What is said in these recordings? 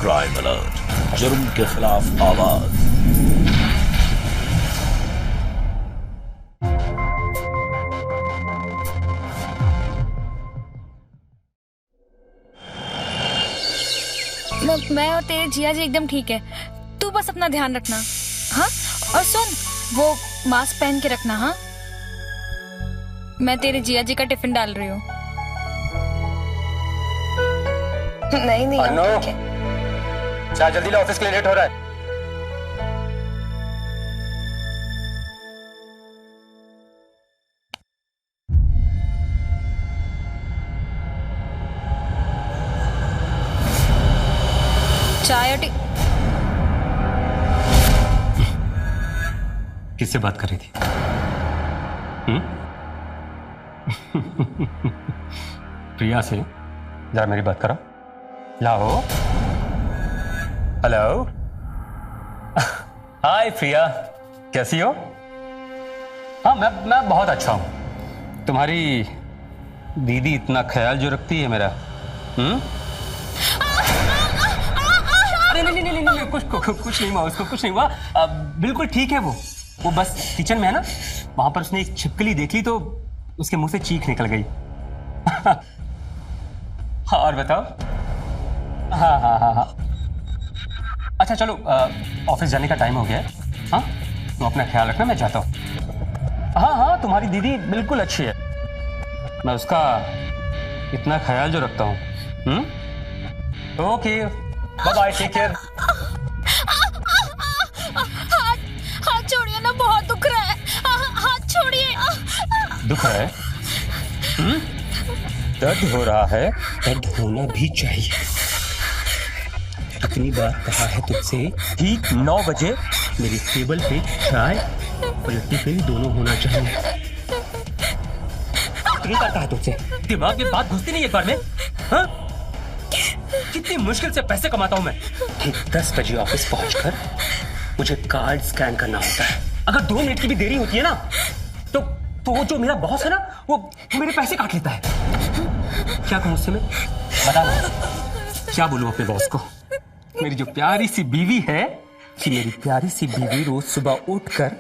Crime alert, जुर्म के खिलाफ आवाज। मैं और तेरे जिया जी एकदम ठीक है, तू बस अपना ध्यान रखना। हाँ, और सुन, वो मास्क पहन के रखना। हाँ, मैं तेरे जिया जी का टिफिन डाल रही हूँ। नहीं अनु, चाय जल्दी ला, ऑफिस के लिए लेट हो रहा है। चाय और किससे बात कर रही थी? प्रिया से। जरा मेरी बात करो। लाओ। हेलो। हाय प्रिया, कैसी हो? हाँ, मैं बहुत अच्छा हूँ। तुम्हारी दीदी इतना ख्याल जो रखती है मेरा। नहीं, कुछ नहीं हुआ उसको, कुछ नहीं हुआ। बिल्कुल ठीक है वो बस किचन में है ना, वहां पर उसने एक छिपकली देख ली तो उसके मुंह से चीख निकल गई। हाँ, और बताओ। हाँ। अच्छा चलो, ऑफिस जाने का टाइम हो गया है। हाँ, तुम अपना ख्याल रखना, मैं जाता हूँ। हाँ, तुम्हारी दीदी बिल्कुल अच्छी है, मैं उसका इतना ख्याल जो रखता हूँ। Okay, bye bye, take care. हाथ छोड़िए ना, बहुत दुख रहा है। हाथ छोड़िए। दुख है? दर्द हो रहा है, दर्द होना भी चाहिए। कितनी बार कहा है तुझसे, ठीक 9 बजे मेरी टेबल पे चाय और टिफिन दोनों होना चाहिए। कितनी बार कहा है तुझसे? दिमाग में बात घुसती नहीं एक बार में? हाँ? कितनी मुश्किल से पैसे कमाता हूं मैं। ठीक 10 बजे ऑफिस पहुंचकर मुझे कार्ड स्कैन करना होता है। अगर 2 मिनट की भी देरी होती है ना, तो वो जो मेरा बॉस है ना, वो मेरे पैसे काट लेता है। क्या कहूं उससे मैं? बता दो, क्या बोलूं अपने बॉस को? मेरी जो प्यारी सी बीवी है, कि मेरी प्यारी सी बीवी रोज सुबह उठकर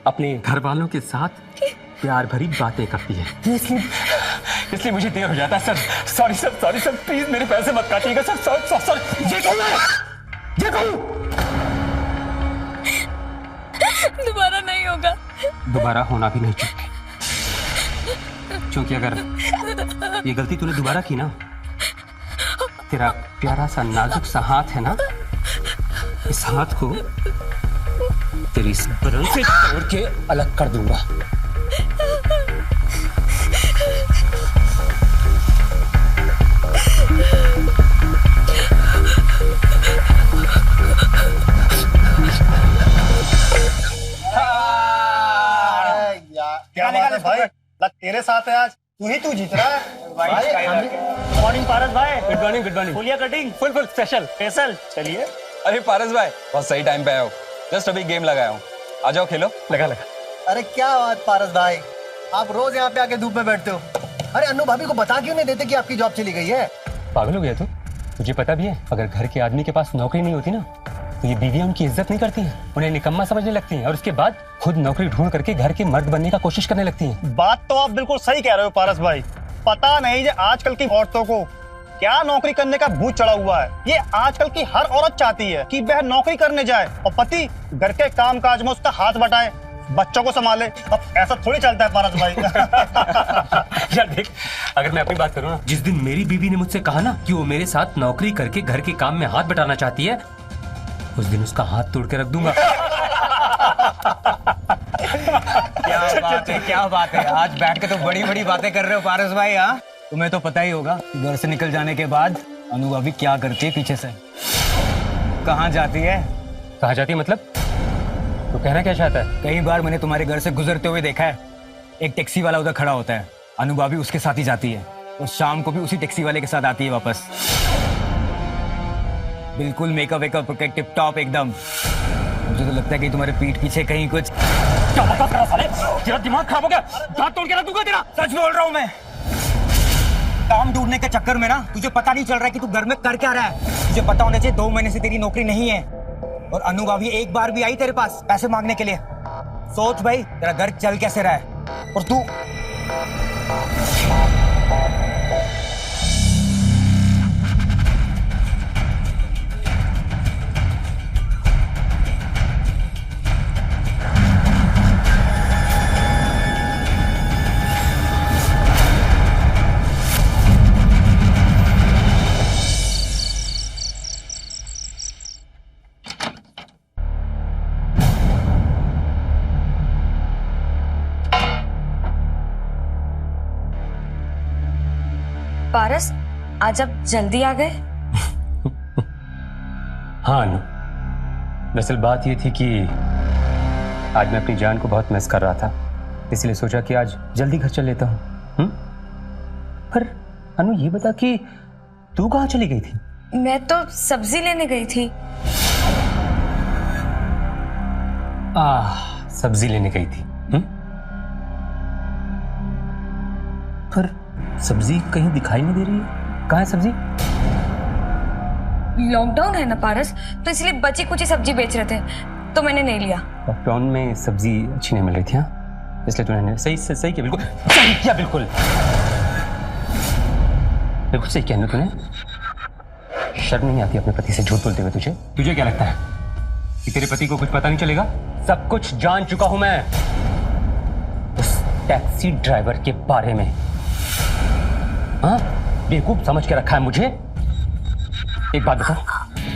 अपने घर वालों के साथ प्यार भरी बातें करती है। इसलिए मुझे देर हो जाता है सर। सॉरी सर, प्लीज मेरे पैसे मत काटिएगा सर। सॉरी। ये कहूं दोबारा नहीं होगा। दोबारा होना भी नहीं चाहिए, क्योंकि अगर ये गलती तूने दोबारा की ना, तेरा प्यारा सा नाजुक सा हाथ है ना, इस हाथ को तेरी इस बदन से तोड़ के अलग कर दूंगा। क्या बात है भाई, लग तेरे साथ है आज। तू जीत रहा है भाई। मॉर्निंग पारस भाई। Good morning. फुलिया कटिंग फुल स्पेशल। चलिए। अरे पारस भाई, बहुत सही टाइम पे आए हो। जस्ट अभी गेम लगाया हूँ, आ जाओ खेलो। लगा। अरे क्या बात पारस भाई, आप रोज यहाँ पे आके धूप में बैठते हो। अरे अन्नू भाभी को बता क्यों नहीं देते कि आपकी जॉब चली गई है? पागल हो गया तू? तुझे पता भी है, अगर घर के आदमी के पास नौकरी नहीं होती ना, तो ये बीवियां उनकी इज्जत नहीं करती हैं, उन्हें निकम्मा समझने लगती हैं और उसके बाद खुद नौकरी ढूंढ करके घर के मर्द बनने का कोशिश करने लगती हैं। बात तो आप बिल्कुल सही कह रहे हो पारस भाई। पता नहीं आजकल की औरतों को क्या नौकरी करने का भूत चढ़ा हुआ है। ये आजकल की हर औरत चाहती है कि वह नौकरी करने जाए और पति घर के काम काज में उसका हाथ बटाए, बच्चों को संभाले। अब ऐसा थोड़ी चलता है पारस भाई। यार देख, अगर मैं अपनी बात करूं ना, जिस दिन मेरी बीवी ने मुझसे कहा ना कि वो मेरे साथ नौकरी करके घर के काम में हाथ बटाना चाहती है, उस दिन उसका हाथ तोड़ के रख दूंगा। क्या बात है, आज बैठ के तो बड़ी बातें कर रहे हो पारस भाई। हाँ, तुम्हें तो पता ही होगा घर से निकल जाने के बाद अनु भाभी क्या करती है पीछे से। कहाँ जाती है मतलब? तो कहना क्या चाहता है? कई बार मैंने तुम्हारे घर से गुजरते हुए देखा है, एक टैक्सी वाला उधर खड़ा होता है, अनु भाभी उसके साथ ही जाती है और शाम को भी उसी टैक्सी वाले के साथ आती है वापस। बिल्कुल मेकअप टिप टॉप एकदम। मुझे तो लगता है कि तुम्हारे पीठ पीछे कहीं कुछ। क्या बकवास कर रहा साले? तेरा दिमाग खराब हो गया, दांत तोड़ के रख दूंगा तेरा। सच बोल रहा हूं मैं। काम ढूंढने के चक्कर में ना तुझे पता नहीं चल रहा है कि तू घर में कर क्या रहा है। तुझे पता होना चाहिए 2 महीने से तेरी नौकरी नहीं है और अनु भाभी एक बार भी आई तेरे पास पैसे मांगने के लिए। सोच भाई तेरा घर चल कैसे रहा है और तू पारस, आज आप जल्दी आ गए। हाँ अनु, दरअसल बात ये थी कि आज मैं अपनी जान को बहुत मिस कर रहा था, इसलिए सोचा कि आज जल्दी घर चल लेता हूँ। पर अनु ये बता कि तू कहाँ चली गई थी? मैं तो सब्जी लेने गई थी। सब्जी लेने गई थी। पर सब्जी कहीं दिखाई नहीं दे रही है, कहाँ है सब्जी? लॉकडाउन है ना पारस, तो इसलिए बची कुछ सब्जी बेच रहे थे तो मैंने नहीं लिया। लॉकडाउन में सब्जी अच्छी नहीं मिल रही थी, हाँ, इसलिए तूने सही किया, बिल्कुल सही किया, बिल्कुल सही किया ना तूने। शर्म नहीं आती अपने पति से झूठ बोलते हुए तुझे? तुझे क्या लगता है कि तेरे पति को कुछ पता नहीं चलेगा? सब कुछ जान चुका हूं मैं उस टैक्सी ड्राइवर के बारे में। हाँ, बेवकूफ समझ के रखा है मुझे। एक बात बता,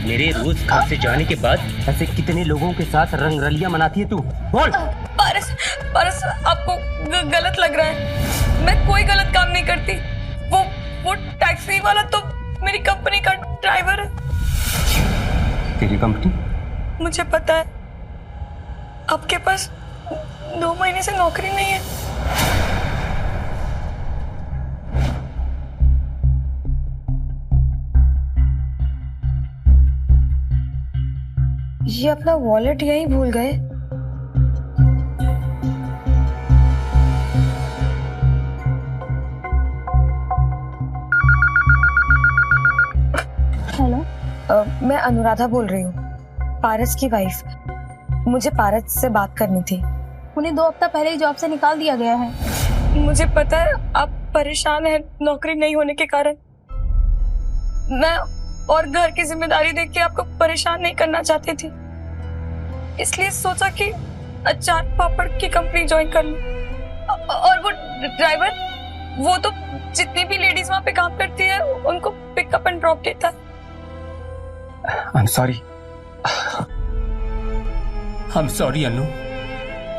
मेरे रोज घर से जाने के बाद ऐसे कितने लोगों के साथ रंगरलियां मनाती है तू? बोल। पारस आपको गलत लग रहा है। मैं कोई गलत काम नहीं करती। वो टैक्सी वाला तो मेरी कंपनी का ड्राइवर है। तेरी कंपनी? मुझे पता है आपके पास 2 महीने से नौकरी नहीं है। ये अपना वॉलेट यहीं भूल गए। हेलो, मैं अनुराधा बोल रही हूँ, पारस की वाइफ। मुझे पारस से बात करनी थी। उन्हें 2 हफ्ता पहले ही जॉब से निकाल दिया गया है। मुझे पता है आप परेशान हैं नौकरी नहीं होने के कारण। मैं और घर की जिम्मेदारी देख के आपको परेशान नहीं करना चाहती थी, इसलिए सोचा कि अचार पापड़ की कंपनी ज्वाइन कर लूं। और वो ड्राइवर, वो तो जितनी भी लेडीज वहां पे काम करती है उनको पिकअप एंड ड्रॉप देता है। I'm sorry Anu,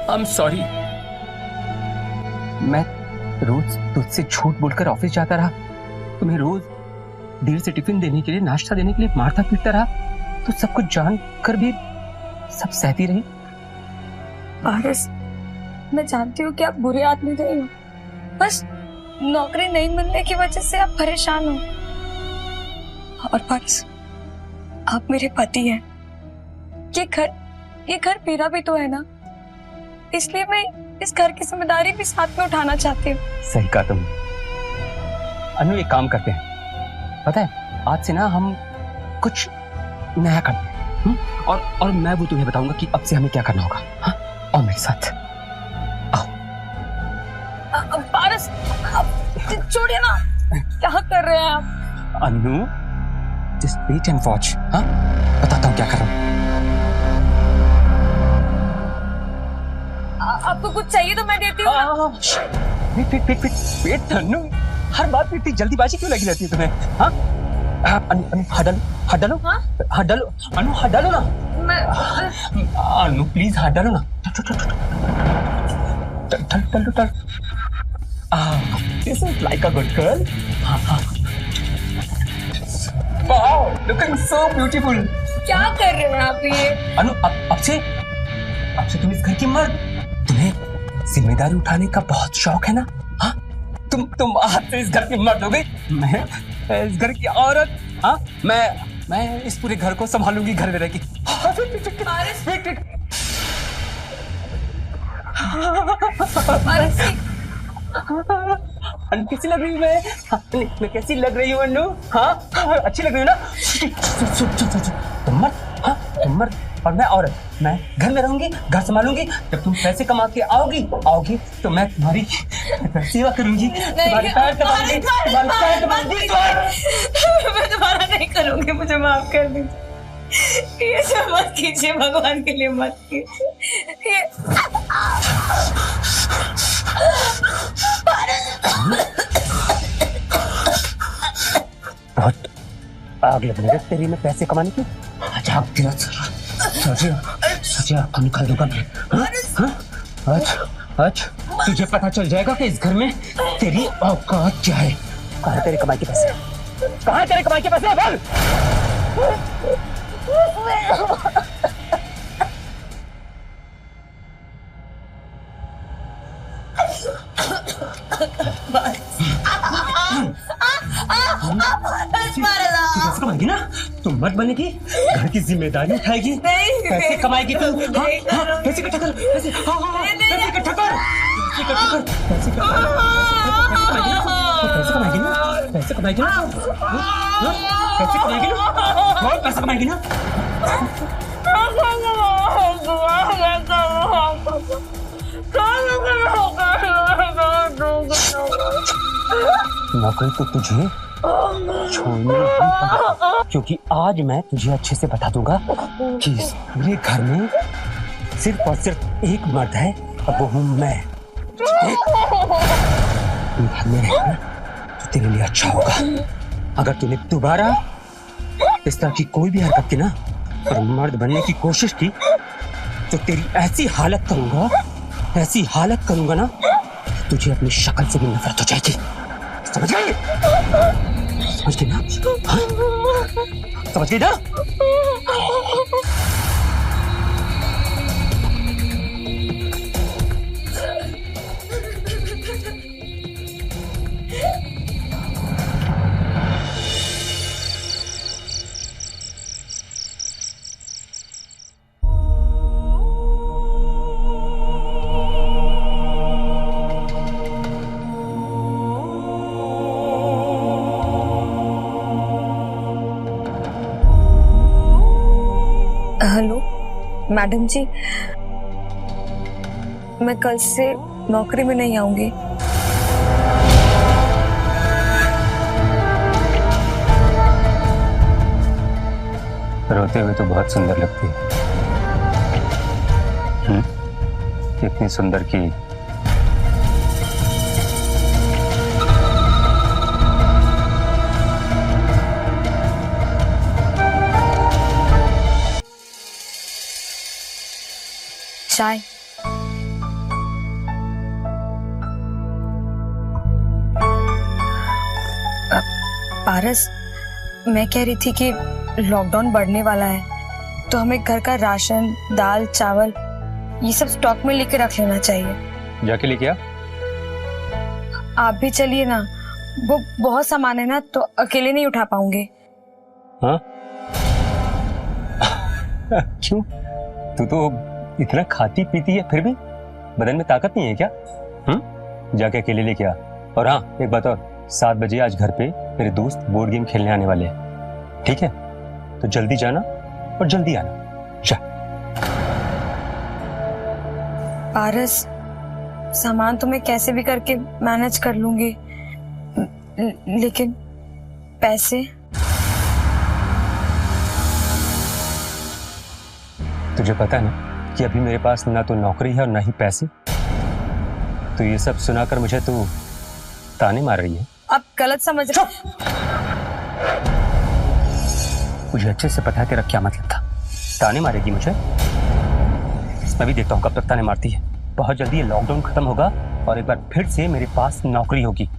I'm sorry। मैं रोज तुझसे झूठ बोलकर ऑफिस जाता रहा, तुम्हें रोज देर से टिफिन देने के लिए, नाश्ता देने के लिए मारता पीटता रहा, तो सब कुछ जान कर भी सब सहती रही। पारस, मैं जानती हूँ कि आप बुरे आदमी नहीं हो, बस नौकरी नहीं मिलने की वजह से आप परेशान हो। और पारस, आप मेरे पति हैं। ये घर मेरा भी तो है ना, इसलिए मैं इस घर की जिम्मेदारी भी साथ में उठाना चाहती हूँ। सही कहा तुम। अनु, एक काम करते हैं, पता है आज से ना हम कुछ नया करते हैं। और मैं वो तुम्हें बताऊंगा कि अब से हमें क्या करना होगा। हाँ, और मेरे साथ आओ। पारस, आप छोड़िए ना, क्या कर रहे हैं आप? अनु, जस्ट वेट एंड वॉच। हाँ, बताता हूँ क्या कर रहा हूँ। आपको कुछ चाहिए तो मैं देती हूँ। वेट अनु, हर बात में इतनी जल्दीबाजी क्यों लगी रहती है तुम्हें? हाँ, अनु हाथ डालो, अनु हाथ डालो ना। अनु प्लीज हाथ डालो ना। डालो। This is like a good girl. Wow, looking so beautiful. क्या कर रहे हैं आप ये? अनु, अब से तुम इस घर की मर्द, तुम्हें जिम्मेदारी उठाने का बहुत शौक है ना? हाँ, तुम आज से इस घर की मर्द हो गई, मैं इस घर की औरत। हाँ, मैं इस पूरे घर को संभालूंगी, घर में रहकर। अन्नू कैसी लग रही हूँ मैं? हाँ, मैं कैसी लग रही हूँ अन्नू? हाँ, अच्छी लग रही हूँ ना? तुम मर्द और मैं औरत, मैं घर में रहूंगी, घर संभालूंगी। जब तुम पैसे कमा के आओगी तो मैं तुम्हारी सेवा करूंगी, तुम्हारे पैर दबाऊंगी, मैं दोबारा नहीं करूंगी, मुझे माफ कर दीजिए। ये सब मत कीजिए, भगवान के लिए मत कीजिए। बहुत आग लगने लगी तेरी में पैसे कमाने की। अच्छा तेरा सोचिए आपको निकाल दूंगा मैं। आज तुझे पता चल जाएगा कि इस घर में तेरी औकात क्या है। कहाँ है तेरे कमाई के पैसे? कहाँ है तेरे कमाई के पैसे? बोल। पैसे कमाएगी ना, तुम मत बनेगी, घर की जिम्मेदारी उठाएगी, पैसे कमाएगी तू। पैसे इकट्ठा कर, पैसे इकट्ठा कर, पैसे कमाएगी ना, पैसे कमाएगी ना, पैसे कमाएगी ना। नौकरी तो तुझे छोड़नी ही पड़ेगी, क्योंकि आज मैं तुझे अच्छे से बता दूंगा कि इस पूरे घर में सिर्फ और सिर्फ एक मर्द है और वो हूँ मैं। घर में रहना तो तेरे लिए अच्छा होगा। अगर तूने दोबारा इस तरह की कोई भी हरकत की ना और मर्द बनने की कोशिश की तो तेरी ऐसी हालत करूंगा ना, तुझे अपनी शक्ल से भी नफरत हो जाएगी। समझ गई ना? हाँ? समझ गई ना? हेलो मैडम जी, मैं कल से नौकरी में नहीं आऊंगी। रोते हुए तो बहुत सुंदर लगती है। इतनी सुंदर की चाय। पारस, मैं कह रही थी कि लॉकडाउन बढ़ने वाला है तो हमें घर का राशन, दाल, चावल ये सब स्टॉक में लेके रख लेना चाहिए। जाके लेके आ। आप भी चलिए ना, वो बहुत सामान है ना तो अकेले नहीं उठा पाऊंगे। हाँ? क्यों? तू तो इतना खाती पीती है फिर भी बदन में ताकत नहीं है क्या? जाके अकेले लेके आ। और हाँ, एक बात और, 7 बजे आज घर पे मेरे दोस्त बोर्ड गेम खेलने आने वाले हैं, ठीक है? तो जल्दी जाना और जल्दी आना। जा। पारस, सामान तो मैं कैसे भी करके मैनेज कर लूंगी, लेकिन पैसे? तुझे पता है ना कि अभी मेरे पास ना तो नौकरी है और ना ही पैसे। तो ये सब सुनाकर मुझे तू ताने मार रही है। आप गलत समझ रहे। मुझे अच्छे से पता है तेरा क्या मतलब था। ताने मारेगी मुझे? मैं भी देखता हूँ कब तक ताने मारती है। बहुत जल्दी ये लॉकडाउन खत्म होगा और एक बार फिर से मेरे पास नौकरी होगी,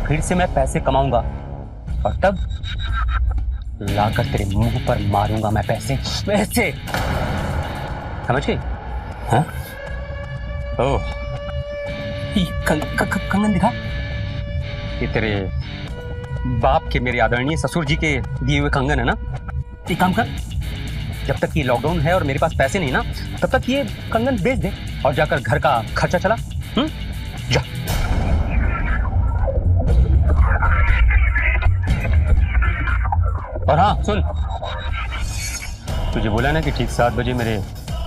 फिर से मैं पैसे कमाऊंगा और तब लाकर तेरे मुंह पर मारूंगा मैं पैसे। समझ गई? हाँ? ओह, कंगन दिखा। ये तेरे बाप के, मेरे आदरणीय ससुर जी के दिए हुए कंगन है ना। एक काम कर, जब तक ये लॉकडाउन है और मेरे पास पैसे नहीं ना, तब तक ये कंगन बेच दे और जाकर घर का खर्चा चला। जा। और हाँ सुन, तुझे बोला ना कि ठीक 7 बजे मेरे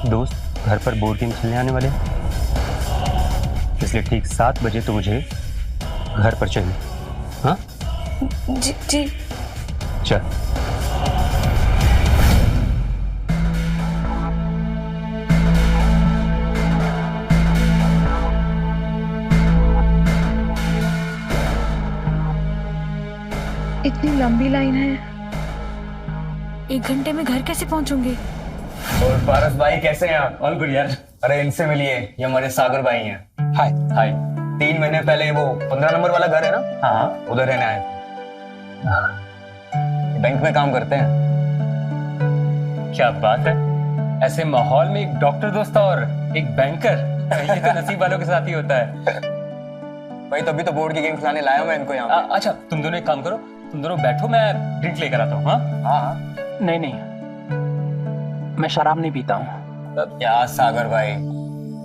दोस्त घर पर बोर्ड गेम खेलने आने वाले हैं, इसलिए ठीक 7 बजे तो मुझे घर पर चाहिए। हाँ जी जी। चल। इतनी लंबी लाइन है, 1 घंटे में घर कैसे पहुंचूंगी? और पारस भाई कैसे हैं आप? ऑल गुड यार। अरे इनसे मिलिए, ये हमारे सागर भाई हैं। हाय हाय। 3 महीने पहले वो 15 नंबर वाला घर है ना, हाँ उधर रहने आए। बैंक में काम करते हैं। क्या बात है, ऐसे माहौल में एक डॉक्टर दोस्त और एक बैंकर, ये तो नसीब वालों के साथ ही होता है। भाई तभी तो बोर्ड की गेम खिलाने लाया मैं इनको यहाँ पे। अच्छा तुम दोनों एक काम करो, तुम दोनों बैठो, मैं ड्रिंक लेकर आता हूँ। हाँ हाँ नहीं नहीं, मैं शराब नहीं पीता हूँ। क्या सागर भाई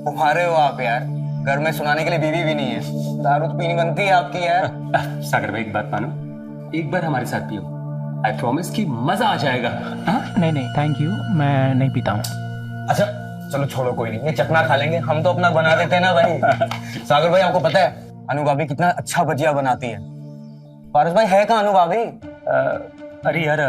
तुम्हारे हो आप यार, घर में सुनाने के लिए बीवी भी नहीं है, दारू तो पीनी बनती है आपकी यार। सागर भाई एक बात मानो, एक बार हमारे साथ पियो, आई प्रॉमिस कि मजा आ जाएगा। नहीं नहीं थैंक यू, मैं नहीं पीता हूँ। अच्छा चलो छोड़ो, कोई नहीं, ये चकना खा लेंगे, हम तो अपना बना देते हैं ना भाई। सागर भाई आपको पता है अनु भाभी कितना अच्छा भजिया बनाती है? पारस भाई है कहाँ अनु भाभी? अरे यार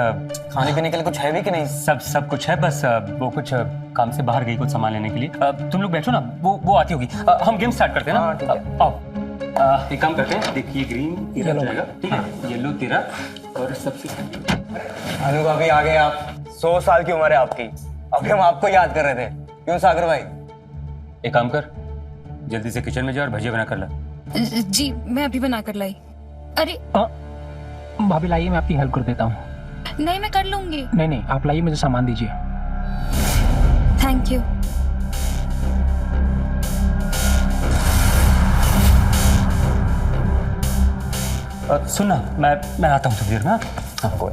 खाने पीने के लिए कुछ है भी कि नहीं? सब कुछ है, बस वो कुछ काम से बाहर गई कुछ सामान लेने के लिए। तुम लोग बैठो ना, वो आती होगी। हम गेम स्टार्ट करते हैं ना। हाँ, ठीक है। आओ एक काम करते हैं, देखिए ग्रीन तेरा जाएगा, ठीक है, येलो तेरा, और सबसे अनु भाभी आ गए आप। 100 साल की उम्र है आपकी, अभी हम आपको याद कर रहे थे। क्यों सागर भाई? एक काम कर, जल्दी से किचन में जा और भजिया बना कर ला। जी मैं अभी बना कर लाई। अरे भाभी लाइए, मैं आपकी हेल्प कर देता हूँ। नहीं मैं कर लूंगी। नहीं नहीं आप लाइए, मुझे सामान दीजिए। Thank you. सुनना, मैं आता हूँ थोड़ी देर में। हाँ कोई।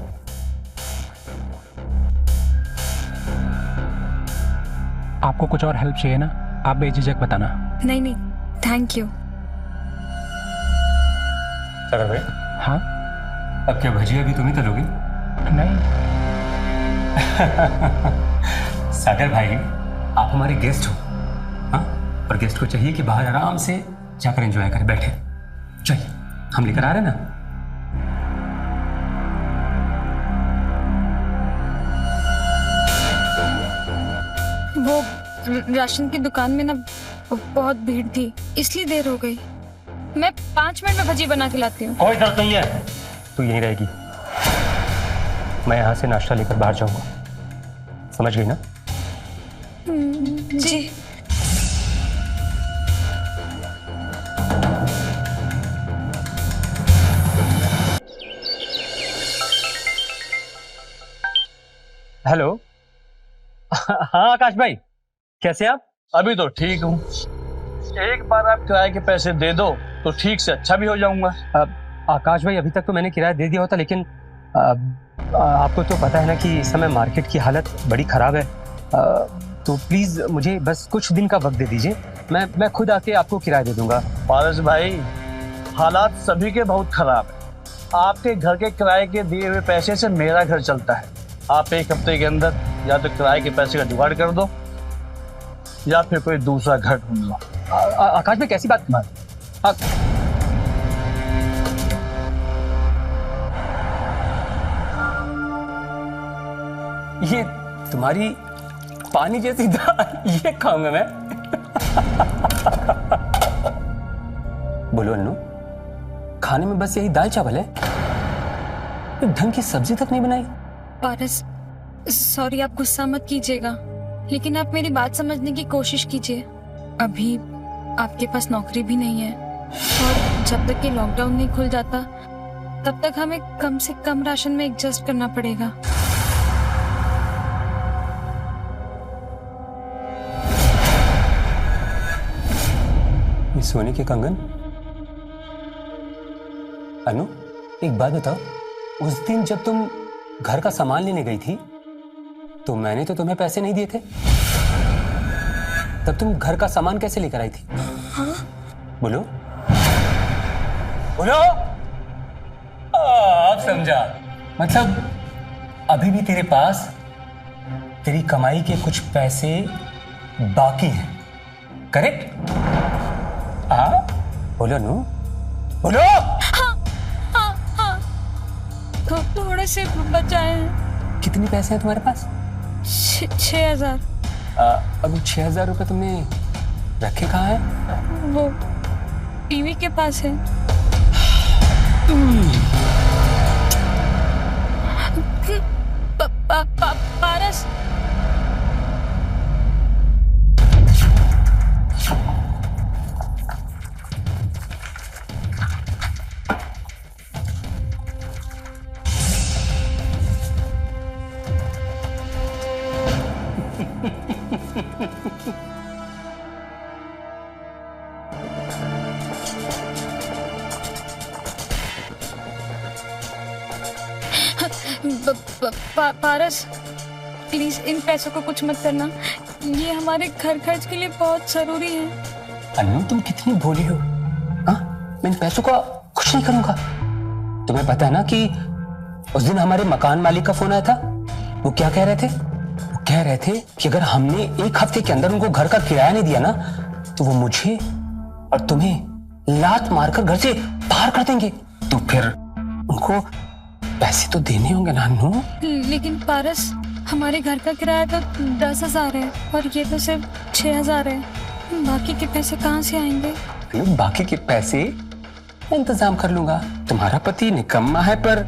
आपको कुछ और हेल्प चाहिए ना, आप बेझिझक बताना। नहीं नहीं थैंक यू। सागर भाई हाँ अब क्या भजिया भी तुम ही तलोगी? नहीं सागर भाई आप हमारे गेस्ट हो, हाँ, और गेस्ट को चाहिए कि बाहर आराम से जाकर एंजॉय करे, बैठे। चाहिए, हम लेकर आ रहे हैं ना। वो राशन की दुकान में ना बहुत भीड़ थी, इसलिए देर हो गई। मैं 5 मिनट में भजी बना के लाती हूँ। कोई जरूरत नहीं है, तू यहीं रहेगी, मैं यहाँ से नाश्ता लेकर बाहर जाऊंगा, समझ गई ना? जी। हेलो। हाँ आकाश भाई, कैसे आप? अभी तो ठीक हूँ, एक बार आप किराए के पैसे दे दो तो ठीक से अच्छा भी हो जाऊंगा। आकाश भाई अभी तक तो मैंने किराया दे दिया होता, लेकिन आपको तो पता है ना कि इस समय मार्केट की हालत बड़ी खराब है, तो प्लीज मुझे बस कुछ दिन का वक्त दे दीजिए, मैं खुद आके आपको किराया दे दूंगा। पारस भाई हालात सभी के बहुत खराब है, आपके घर के किराए के दिए हुए पैसे से मेरा घर चलता है। आप 1 हफ्ते के अंदर या तो किराए के पैसे का जुगाड़ कर दो या फिर कोई दूसरा घर ढूंढ लो। आकाश भाई कैसी बात? ये तुम्हारी पानी जैसी दाल ये खाऊंगा मैं। बोलो अन्नू, खाने में बस यही दाल चावल है, ढंग की सब्जी तक नहीं बनाई? पारस सॉरी, आप गुस्सा मत कीजिएगा, लेकिन आप मेरी बात समझने की कोशिश कीजिए। अभी आपके पास नौकरी भी नहीं है, और जब तक ये लॉकडाउन नहीं खुल जाता तब तक हमें कम से कम राशन में एडजस्ट करना पड़ेगा। ये सोने के कंगन? अनु एक बात बताओ, उस दिन जब तुम घर का सामान लेने गई थी तो मैंने तो तुम्हें पैसे नहीं दिए थे, तब तुम घर का सामान कैसे लेकर आई थी? हाँ? बोलो बोलो। अब समझा, मतलब अभी भी तेरे पास तेरी कमाई के कुछ पैसे बाकी हैं, करेक्ट? हाँ, बोलो नु, बोलो। थोड़े से बचाए हैं। कितने पैसे हैं तुम्हारे पास? 6,000। अभी 6,000 रुपए तुमने रखे कहाँ हैं? वो टीवी के पास है। पारस, पारस प्लीज इन पैसों को कुछ मत करना, ये हमारे घर खर्च के लिए बहुत जरूरी है। अन्नू, तुम कितनी भोली हो। हाँ, मैं इन पैसों का कुछ नहीं करूंगा। तुम्हें पता है ना कि उस दिन हमारे मकान मालिक का फोन आया था। वो क्या कह रहे थे? वो कह रहे थे कि अगर हमने 1 हफ्ते के अंदर उनको घर का किराया नहीं दिया ना, तो वो मुझे और तुम्हें लात मारकर घर से बाहर कर देंगे। तो फिर उनको पैसे तो देने होंगे ना अन्नू। लेकिन पारस, हमारे घर का किराया तो 10,000 है और ये तो सिर्फ 6,000 है। बाकी के पैसे कहाँ से आएंगे? बाकी के पैसे इंतजाम कर लूंगा। तुम्हारा पति निकम्मा है, पर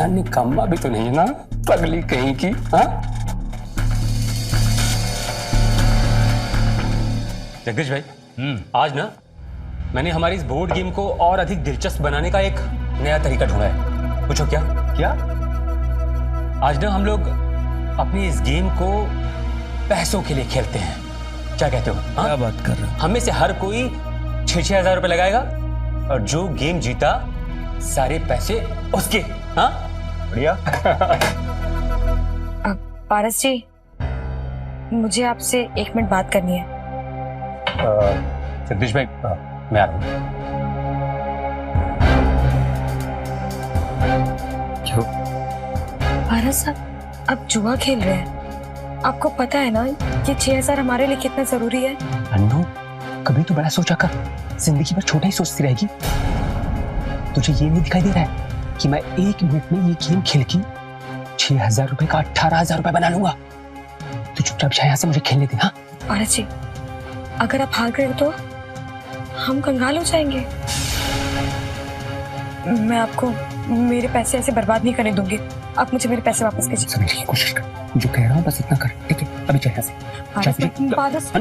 निकम्मा भी तो नहीं है ना, पगली कहीं की। हाँ, जगदीश भाई, आज ना मैंने हमारी इस बोर्ड गेम को और अधिक दिलचस्प बनाने का एक नया तरीका ढूंढा है। पूछो क्या? क्या? आज ना हम लोग अपनी इस गेम को पैसों के लिए खेलते हैं। क्या कहते हो? हाँ? क्या बात कर रहे हो? हम में से हर कोई 6-6 हजार रुपए लगाएगा और जो गेम जीता सारे पैसे उसके। हाँ, बढ़िया। पारस जी, मुझे आपसे 1 मिनट बात करनी है। जगदीश भाई, मैं आ रहा हूँ। क्यों? पारस साहब, आप जुआ खेल रहे हैं। आपको पता है ना कि 6,000 हमारे लिए कितना जरूरी है। अन्नू, कभी तो बड़ा सोचा कर, जिंदगी भर छोटा ही सोचती रहेगी। तुझे ये नहीं दिखाई दे रहा है कि मैं 1 मिनट में ये गेम खेल के 6,000 रुपए का 18,000 रुपए बना लूंगा। तू चुपचाप यहाँ से मुझे खेलने दे। हाँ पारस जी, अगर आप हार गए हो तो हम कंगाल हो जाएंगे। मैं आपको मेरे पैसे ऐसे बर्बाद नहीं करने दूंगी। आप मुझे मेरे पैसे वापस कीजिए। समझने की कोशिश कर, जो कह रहा हूँ बस इतना कर, ठीक है? अभी चल यहाँ से। पारस,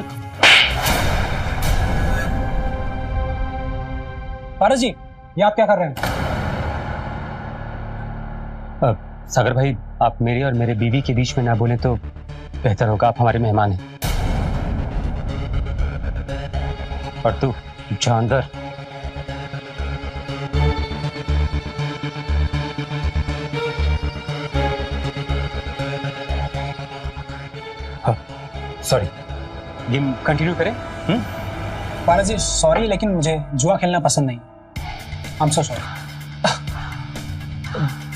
पारस जी, ये आप क्या कर रहे हैं? सागर भाई, आप मेरे और मेरे बीवी के बीच में ना बोले तो बेहतर होगा। आप हमारे मेहमान हैं। और तू जा अंदर। सॉरी, गेम कंटिन्यू करें? पारस जी सॉरी, लेकिन मुझे जुआ खेलना पसंद नहीं। I'm so sorry।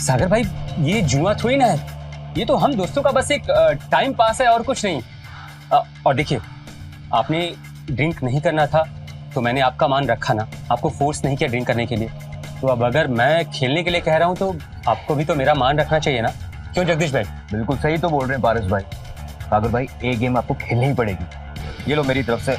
सागर भाई, ये जुआ थोड़ी ना है, ये तो हम दोस्तों का बस एक टाइम पास है और कुछ नहीं। और देखिए, आपने ड्रिंक नहीं करना था तो मैंने आपका मान रखा ना, आपको फोर्स नहीं किया ड्रिंक करने के लिए। तो अब अगर मैं खेलने के लिए कह रहा हूँ तो आपको भी तो मेरा मान रखना चाहिए ना। क्यों जगदीश भाई? बिल्कुल सही तो बोल रहे हैं पारस भाई। सागर भाई, एक गेम आपको खेलनी ही पड़ेगी। ये लो मेरी तरफ से।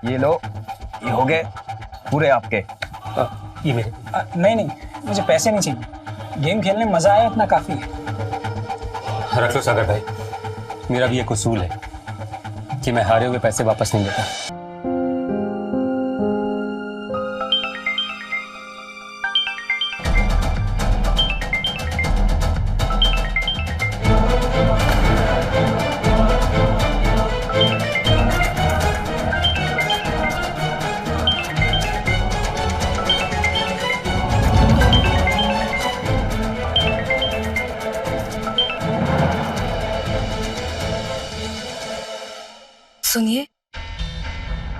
ये लो, ये हो गए पूरे आपके। ये मेरे। नहीं नहीं, मुझे पैसे नहीं चाहिए। गेम खेलने में मजा आया, इतना काफी है। रख लो सागर भाई, मेरा भी एक उसूल है कि मैं हारे हुए पैसे वापस नहीं लेता। सुनिए,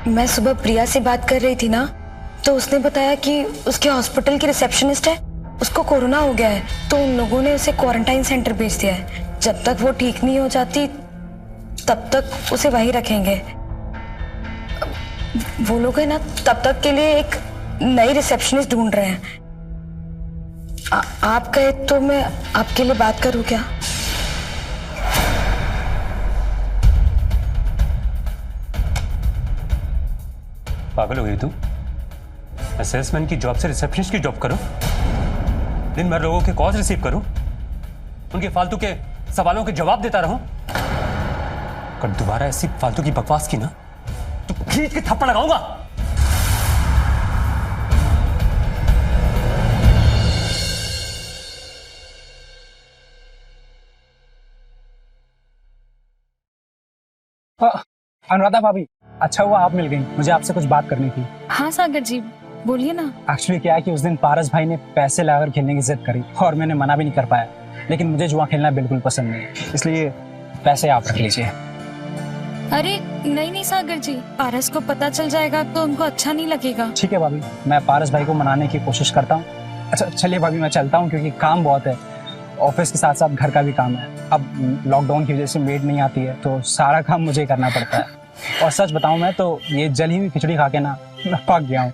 मैं सुबह प्रिया से बात कर रही थी ना, तो उसने बताया कि उसके हॉस्पिटल की रिसेप्शनिस्ट है, उसको कोरोना हो गया है, तो उन लोगों ने उसे क्वारंटाइन सेंटर भेज दिया है। जब तक वो ठीक नहीं हो जाती तब तक उसे वहीं रखेंगे। वो लोग है ना, तब तक के लिए एक नई रिसेप्शनिस्ट ढूंढ रहे हैं। आप कहे तो मैं आपके लिए बात करूं क्या? पागल हो गई तू? असेसमेंट की जॉब से रिसेप्शनिस्ट की जॉब करो, दिन भर लोगों के कॉल्स रिसीव करूं, उनके फालतू के सवालों के जवाब देता रहूं। अगर दोबारा ऐसी फालतू की बकवास की ना तो खींच के थप्पड़ लगाऊंगा। अनुराधा भाभी, अच्छा हुआ आप मिल गई, मुझे आपसे कुछ बात करनी थी। हाँ सागर जी, बोलिए ना। एक्चुअली क्या है कि उस दिन पारस भाई ने पैसे लाकर खेलने की जिद करी और मैंने मना भी नहीं कर पाया, लेकिन मुझे जुआ खेलना बिल्कुल पसंद नहीं है, इसलिए पैसे आप रख लीजिए। अरे नहीं नहीं सागर जी, पारस को पता चल जाएगा तो उनको अच्छा नहीं लगेगा। ठीक है भाभी, मैं पारस भाई को मनाने की कोशिश करता हूँ। अच्छा चलिए भाभी, मैं चलता हूँ क्योंकि काम बहुत है, ऑफिस के साथ साथ घर का भी काम है। अब लॉकडाउन की वजह से मेड नहीं आती है तो सारा काम मुझे करना पड़ता है, और सच बताऊं मैं तो ये जली हुई खिचड़ी खा के ना मैं पक गया हूँ।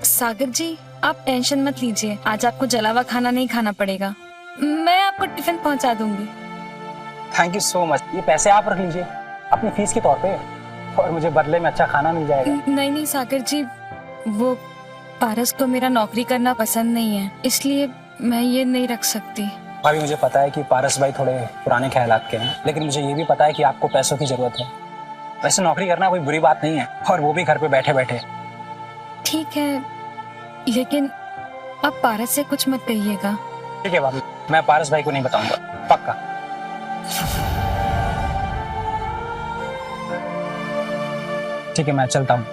सागर जी आप टेंशन मत लीजिए, आज आपको जला हुआ खाना नहीं खाना पड़ेगा, मैं आपको टिफिन पहुंचा दूंगी। Thank you so much. ये पैसे आप रख लीजिए अपनी फीस के तौर पे, और मुझे बदले में अच्छा खाना मिल जाएगा। नहीं नहीं सागर जी, वो पारस को मेरा नौकरी करना पसंद नहीं है, इसलिए मैं ये नहीं रख सकती। भाभी मुझे पता है कि पारस भाई थोड़े पुराने ख्यालात के हैं, लेकिन मुझे ये भी पता है कि आपको पैसों की जरूरत है। वैसे नौकरी करना कोई बुरी बात नहीं है, और वो भी घर पे बैठे बैठे। ठीक है, लेकिन आप पारस से कुछ मत कहिएगा। ठीक है भाभी, मैं पारस भाई को नहीं बताऊंगा, पक्का। ठीक है, मैं चलता हूँ।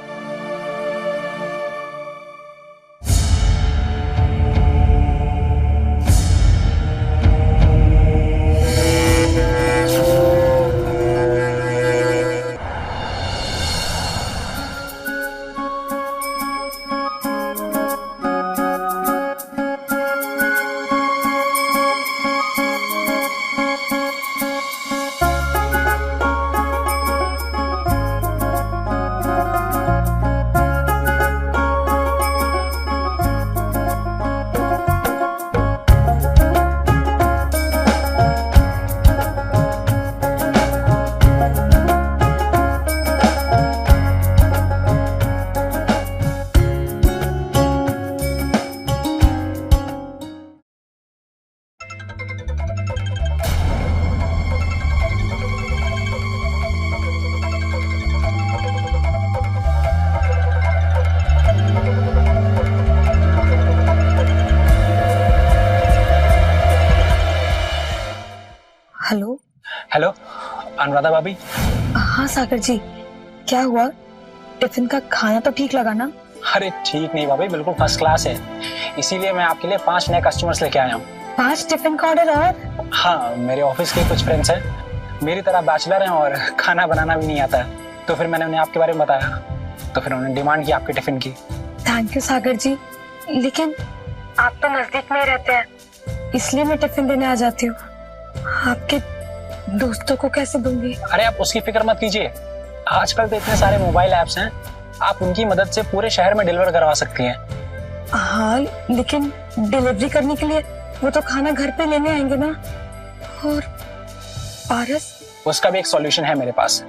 हेलो। हेलो अनुराधा भाभी। हाँ सागर जी, क्या हुआ? टिफिन का खाना तो ठीक लगा ना? अरे ठीक नहीं भाभी, बिल्कुल फर्स्ट क्लास है, इसीलिए मैं आपके लिए 5 नए कस्टमर्स लेके आया हूँ। 5 टिफिन का ऑर्डर और? हाँ, मेरे ऑफिस के कुछ फ्रेंड्स हैं, मेरी तरह बैचलर हैं और खाना बनाना भी नहीं आता है, तो फिर मैंने उन्हें आपके बारे में बताया, तो फिर उन्होंने डिमांड की आपके टिफिन की। थैंक यू सागर जी, लेकिन आप तो नजदीक में ही रहते हैं, इसलिए मैं टिफिन देने आ जाती हूँ। आपके दोस्तों को कैसे दूंगी? अरे आप उसकी फिक्र मत कीजिए, आजकल तो इतने सारे मोबाइल ऐप्स हैं, आप उनकी मदद से पूरे शहर में डिलीवर करवा सकती हैं। हाँ, लेकिन डिलीवरी करने के लिए वो तो खाना घर पे लेने आएंगे ना, और पारस? उसका भी एक सॉल्यूशन है मेरे पास,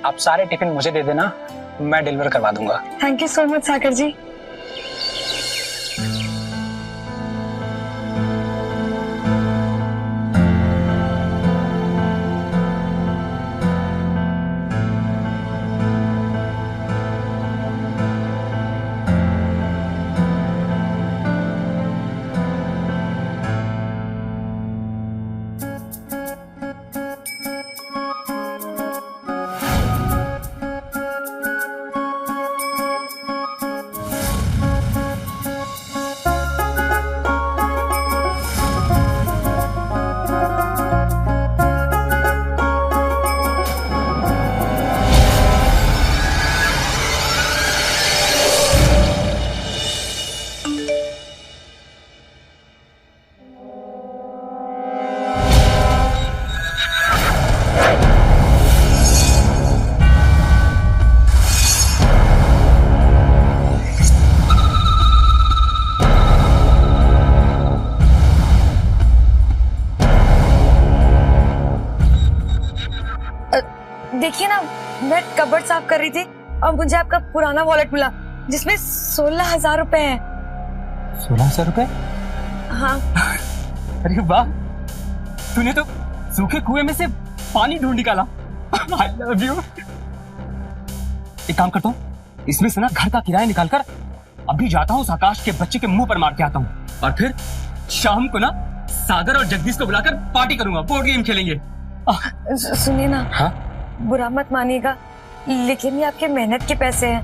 आप सारे टिफिन मुझे दे देना, मैं डिलीवर करवा दूंगा। थैंक यू सो मच सागर जी। देखिए ना, मैं कबर्ड साफ कर रही थी और मुझे आपका पुराना वॉलेट मिला जिसमें 16,000 रुपए हैं। 16,000 रुपए? हाँ। अरे वाह, तूने तो सूखे कुएं में से पानी ढूंढ निकाला। I love you। एक काम करता हूँ, इसमें से ना घर का किराया निकालकर अभी जाता हूँ, उस आकाश के बच्चे के मुंह पर मार के आता हूँ और फिर शाम को ना सागर और जगदीश को बुलाकर पार्टी करूंगा, बोर्ड गेम खेलेंगे। सुनिए ना, हाँ? बुरा मत मानिएगा, लेकिन ये आपके मेहनत के पैसे हैं,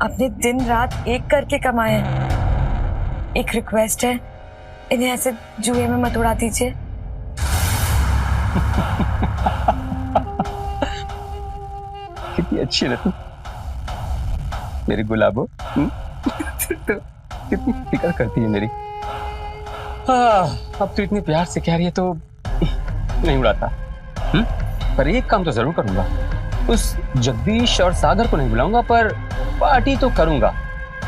आपने दिन रात एक करके कमाए हैं। एक रिक्वेस्ट है, इन्हें ऐसे जुए में मत उड़ा दीजिए। कितनी अच्छी है तू मेरी गुलाबो। तो कितनी फिक्र करती है मेरी। अब तो इतने प्यार से कह रही है तो नहीं उड़ाता। पर एक काम तो जरूर करूंगा, उस जगदीश और सागर को नहीं बुलाऊंगा पर पार्टी तो करूंगा।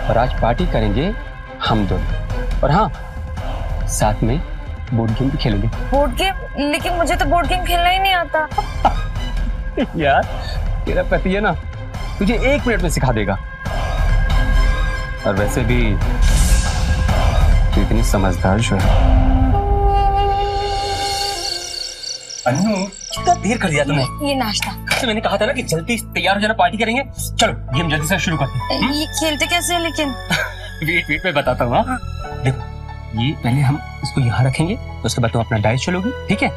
और आज पार्टी करेंगे हम दोनों, और हाँ, साथ में बोर्ड गेम भी खेलेंगे। Board game? लेकिन मुझे तो बोर्ड गेम खेलना ही नहीं आता। यार तेरा पति है ना, तुझे 1 मिनट में सिखा देगा। और वैसे भी तू इतनी समझदार जो है। अन्नू, कितना देर कर दिया तुमने। ये नाश्ता। तो मैंने कहा था ना कि जल्दी तैयार हो जाना, पार्टी करेंगे। चलो गेम जल्दी से शुरू करते हैं। ये खेलते कैसे है लेकिन? वेट मैं बताता हूँ। हाँ? देखो, ये पहले हम इसको यहाँ रखेंगे, उसके बाद तुम अपना डाइस चलोगी, ठीक है?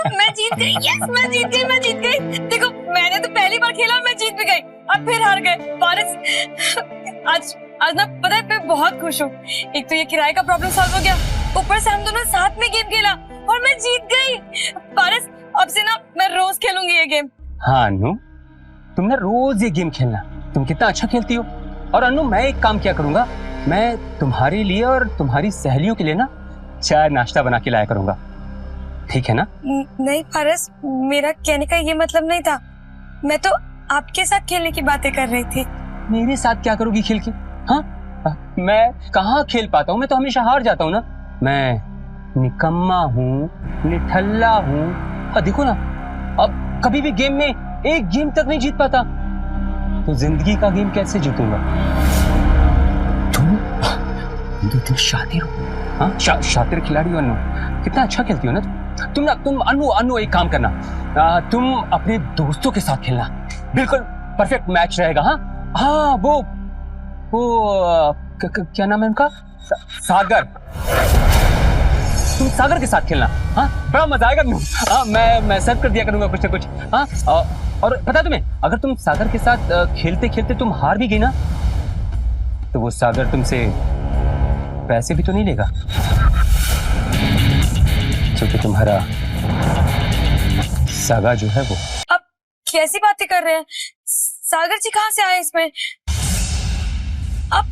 मैं जीत गई, यस मैं जीत गई। देखो, मैंने तो पहली बार खेला और मैं जीत भी गई, अब फिर हार गए। पारस, आज ना पता है मैं बहुत खुश हूँ। एक तो ये किराए का प्रॉब्लम सॉल्व हो गया, ऊपर से हम दोनों साथ में गेम खेला और मैं जीत गई। पारस, अब से ना मैं रोज खेलूंगी ये गेम। हाँ अनु, तुम ना रोज ये गेम खेलना, तुम कितना अच्छा खेलती हो। और अनु, मैं एक काम क्या करूंगा, मैं तुम्हारे लिए और तुम्हारी सहेलियों के लिए ना चाय नाश्ता बना के लाया करूंगा, ठीक है ना? नहीं पारस, मेरा कहने का ये मतलब नहीं था। मैं तो आपके साथ खेलने की बातें कर रही थी। मेरे साथ क्या करोगी खेल के? हाँ, मैं कहाँ खेल पाता हूँ, मैं तो हमेशा हार जाता हूँ ना। मैं निकम्मा हूँ, निठल्ला हूँ। और देखो ना, अब कभी भी गेम में एक गेम तक नहीं जीत पाता, तो जिंदगी का गेम कैसे जीतूंगा? तुम शातिर हो। हाँ, शातिर खिलाड़ी हो अनु, कितना अच्छा खेलती हो ना तुम। अनु एक काम करना, तुम अपने दोस्तों के साथ खेलना, बिल्कुल परफेक्ट मैच रहेगा। हाँ, वो क्या नाम है उनका? सागर। तुम सागर के साथ खेलना, हाँ, बड़ा मजा आएगा। हाँ, मैं सर्व कर दिया करूंगा कुछ ना कुछ। हाँ, और पता तुम्हें, अगर तुम सागर के साथ खेलते खेलते तुम हार भी गई ना, तो वो सागर तुमसे पैसे भी तो नहीं लेगा, क्योंकि तुम्हारा सागा जो है वो। अब कैसी बातें कर रहे हैं? सागर जी कहाँ से आए इसमें? अब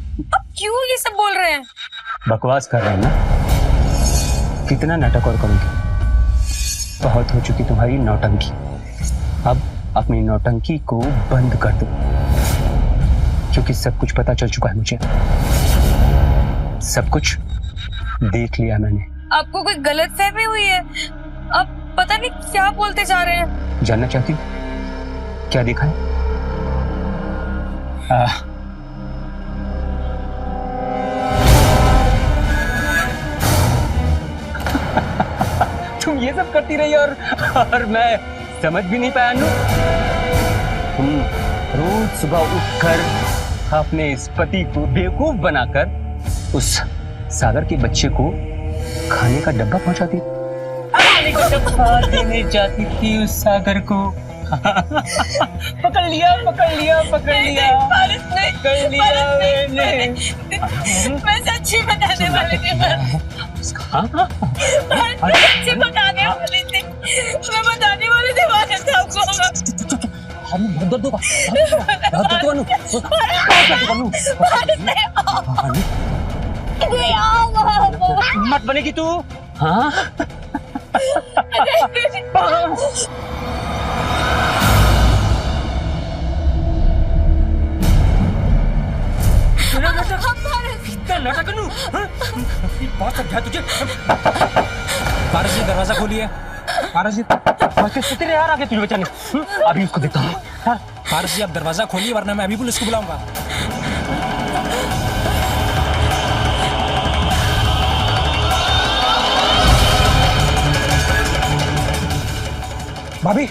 क्यों ये सब बोल रहे हैं? बकवास कर रहे हैं ना, कितना नाटक और करोगे? बहुत हो चुकी तुम्हारी नौटंकी, अब अपनी नौटंकी को बंद कर दो, क्योंकि सब कुछ पता चल चुका है मुझे, सब कुछ देख लिया मैंने। आपको कोई गलतफहमी हुई है? अब पता नहीं क्या बोलते जा रहे हैं। जानना चाहती हो क्या देखा है? तुम ये सब करती रही और मैं समझ भी नहीं पाया अनु। तुम रोज सुबह उठकर अपने इस पति को बेवकूफ बनाकर उस सागर के बच्चे को खाने का डब्बा पहुंचाती, खाने का डब्बा देने जाती थी उस सागर को। पकड़ लिया पारस मैंने। मैं सच्ची बताने वाली थी। मैं सच्ची बताने वाली थी। मैं बताने वाली थी पारस आपको। बहुत दर्द होगा, मत बनेगी तू। हाँ, इतना नाटक करूं? हाँ? बहुत समझा तुझे। पारस जी दरवाजा खोलिए। पारस जी तेरे यार आगे तुझे बचाने। अभी उसको देखता हूँ। पारस जी आप दरवाजा खोलिए वरना मैं अभी पुलिस को बुलाऊंगा। भाभी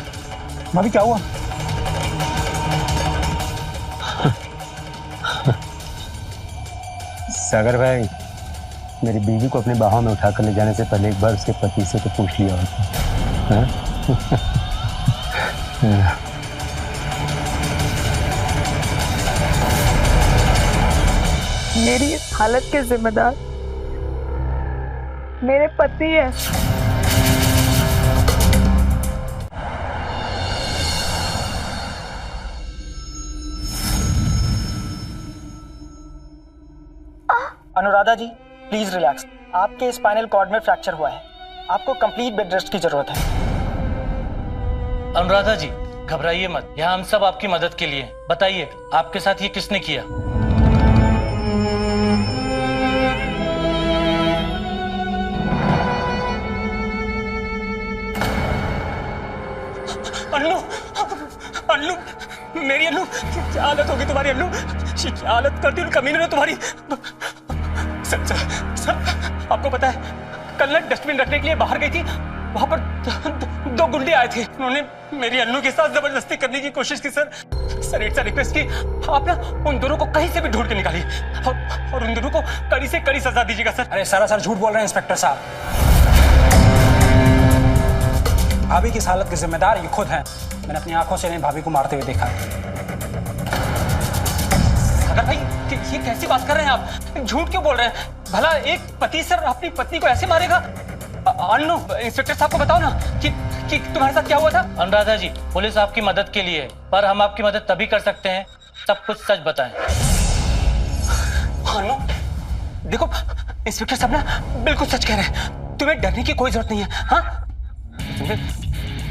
भाभी क्या हुआ? सागर भाई, मेरी बीवी को अपने बाहों में उठाकर ले जाने से पहले एक बार उसके पति से तो पूछ लिया होता। हाँ? मेरी इस हालत के जिम्मेदार मेरे पति हैं। अनुराधा जी प्लीज रिलैक्स। आपके स्पाइनल कॉर्ड में फ्रैक्चर हुआ है, आपको कंप्लीट बेड रेस्ट की जरूरत है। अनुराधा जी घबराइए मत, यहाँ हम सब आपकी मदद के लिए। बताइए आपके साथ ये किसने किया? अन्नू, अन्नू, मेरी अन्नू, क्या हालत होगी तुम्हारी अन्नू? क्या हालत करती हूँ कमीने ने तुम्हारी। सर, आपको पता है कल ना डस्टबिन रखने के लिए बाहर गई थी, वहां पर दो गुंडे आए थे। उन्होंने मेरी अन्नू के साथ जबरदस्ती करने की कोशिश की। सर एक सा रिक्वेस्ट की, आप ना उन दोनों को कहीं से भी ढूंढ के निकालिए और उन दोनों को कड़ी से कड़ी सजा दीजिएगा सर। अरे सर झूठ बोल रहे हैं इंस्पेक्टर साहब। भाभी की इस हालत के जिम्मेदार ये खुद हैं। मैंने अपनी आंखों से इन्हें भाभी को मारते हुए देखा। सागर भाई ये कैसी बात कर रहे हैं आप? झूठ क्यों बोल रहे हैं? भला एक पति सर अपनी पत्नी को ऐसे मारेगा? अन्नू, इंस्पेक्टर साहब को बताओ ना कि तुम्हारे साथ क्या हुआ था। अनुराधा जी पुलिस आपकी मदद के लिए है, पर हम आपकी मदद तभी कर सकते हैं सब कुछ सच बताएं। अन्नू देखो, इंस्पेक्टर साहब ना बिल्कुल सच कह रहे हैं। तुम्हें डरने की कोई जरूरत नहीं है। हाँ, तुम्हें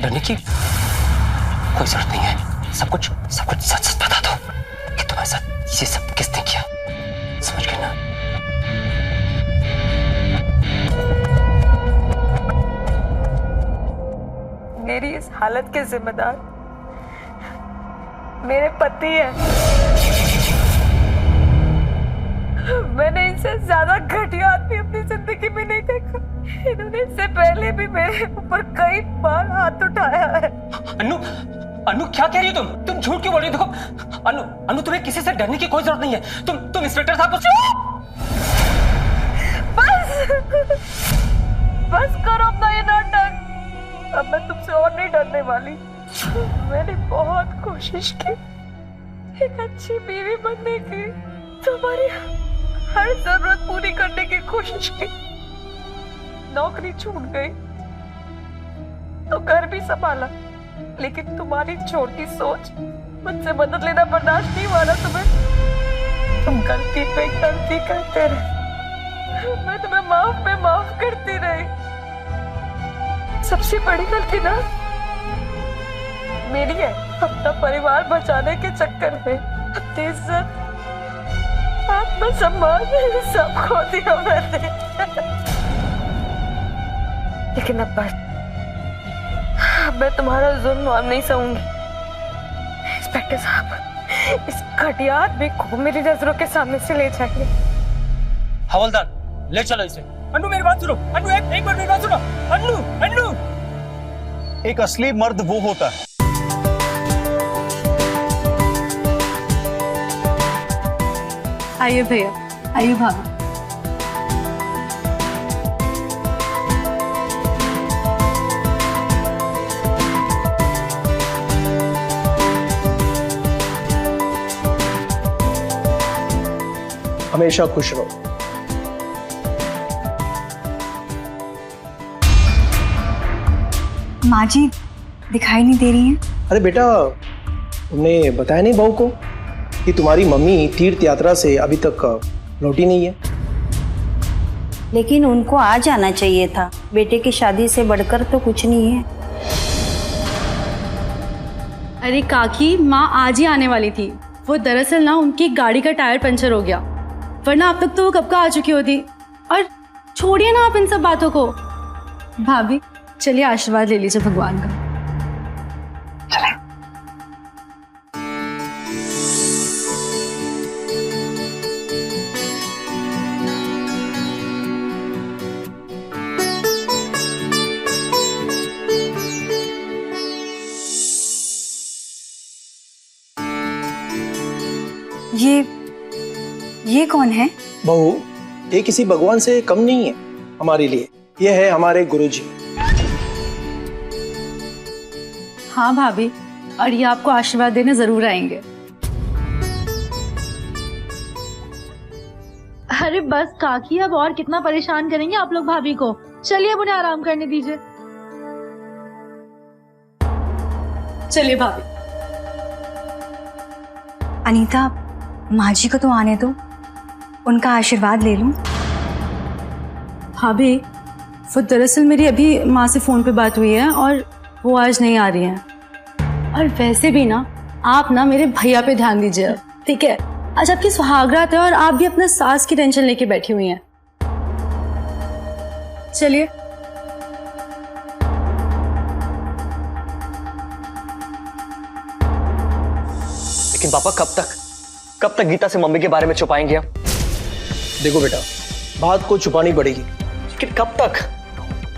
डरने की कोई जरूरत नहीं है। सब कुछ सच बता दो कि तुम्हारे साथ ये सब किसने किया। समझ गए ना? मेरी इस हालत के जिम्मेदार मेरे पति हैं। मैंने इनसे ज्यादा घटिया आदमी अपनी जिंदगी में नहीं देखा। इन्होंने इससे पहले भी मेरे ऊपर कई बार हाथ उठाया है। अन्नू क्या कह रही हो तुम झूठ क्यों बोल रही हो? देखो अन्नू तुम्हें किसी से डरने की कोई जरूरत नहीं है। तुम इंस्पेक्टर साहब को बस करो अपना ये नाटक। अब मैं तुमसे और नहीं डरने वाली। मैंने बहुत कोशिश की एक अच्छी बीवी बनने की, तुम्हारी हर जरूरत पूरी करने की कोशिश की। नौकरी छूट गई तो घर भी संभाला, लेकिन तुम्हारी छोटी सोच मुझसे मदद लेना बर्दाश्त नहीं हुआ ना तुम्हें। तुम गलती पे गलती करते रहे, मैं तुम्हें माफ करती रही। सबसे बड़ी गलती ना मेरी है। अपना परिवार बचाने के चक्कर में अपनी इज्जत, आत्मसम्मान सब खो दिया मैंने। लेकिन अब बस, मैं तुम्हारा जुल्म और नहीं सहूंगी। इंस्पेक्टर साहब इस घटिया आदमी को मेरी नजरों के सामने से ले जाइए। हवलदार ले चलो इसे। अन्नू मेरी बात सुनो। अन्नू एक बार मेरी बात सुनो। अन्नू एक असली मर्द वो होता है आइए भैया, आइए भाभी। हमेशा खुश रहो। माँ जी दिखाई नहीं दे रही हैं। अरे बेटा, तुमने बताया नहीं बहू को कि तुम्हारी मम्मी तीर्थ यात्रा से अभी तक लौटी नहीं है? लेकिन उनको आ जाना चाहिए था। बेटे की शादी से बढ़कर तो कुछ नहीं है। अरे काकी, माँ आज ही आने वाली थी। वो दरअसल ना उनकी गाड़ी का टायर पंचर हो गया वरना अब तक तो वो कब का आ चुकी होती। और छोड़िए ना आप इन सब बातों को। भाभी चलिए आशीर्वाद ले लीजिए भगवान का। ये कौन है? बहू, ये किसी भगवान से कम नहीं है हमारे लिए। ये है हमारे गुरुजी। हाँ भाभी, और ये आपको आशीर्वाद देने जरूर आएंगे। अरे बस काकी, अब और कितना परेशान करेंगे आप लोग भाभी को। चलिए अब उन्हें आराम करने दीजिए। चलिए भाभी। अनीता, माँ जी को तो आने दो, उनका आशीर्वाद ले लूं। भाभी, वो दरअसल मेरी अभी माँ से फोन पे बात हुई है और वो आज नहीं आ रही हैं। और वैसे भी ना, आप ना मेरे भैया पे ध्यान दीजिए, ठीक है? आज आपकी सुहागरात है और आप भी अपना सास की टेंशन लेके बैठी हुई हैं। चलिए। लेकिन पापा कब तक गीता से मम्मी के बारे में छुपाएंगे आप? देखो बेटा, बात को छुपानी पड़ेगी। लेकिन कब तक?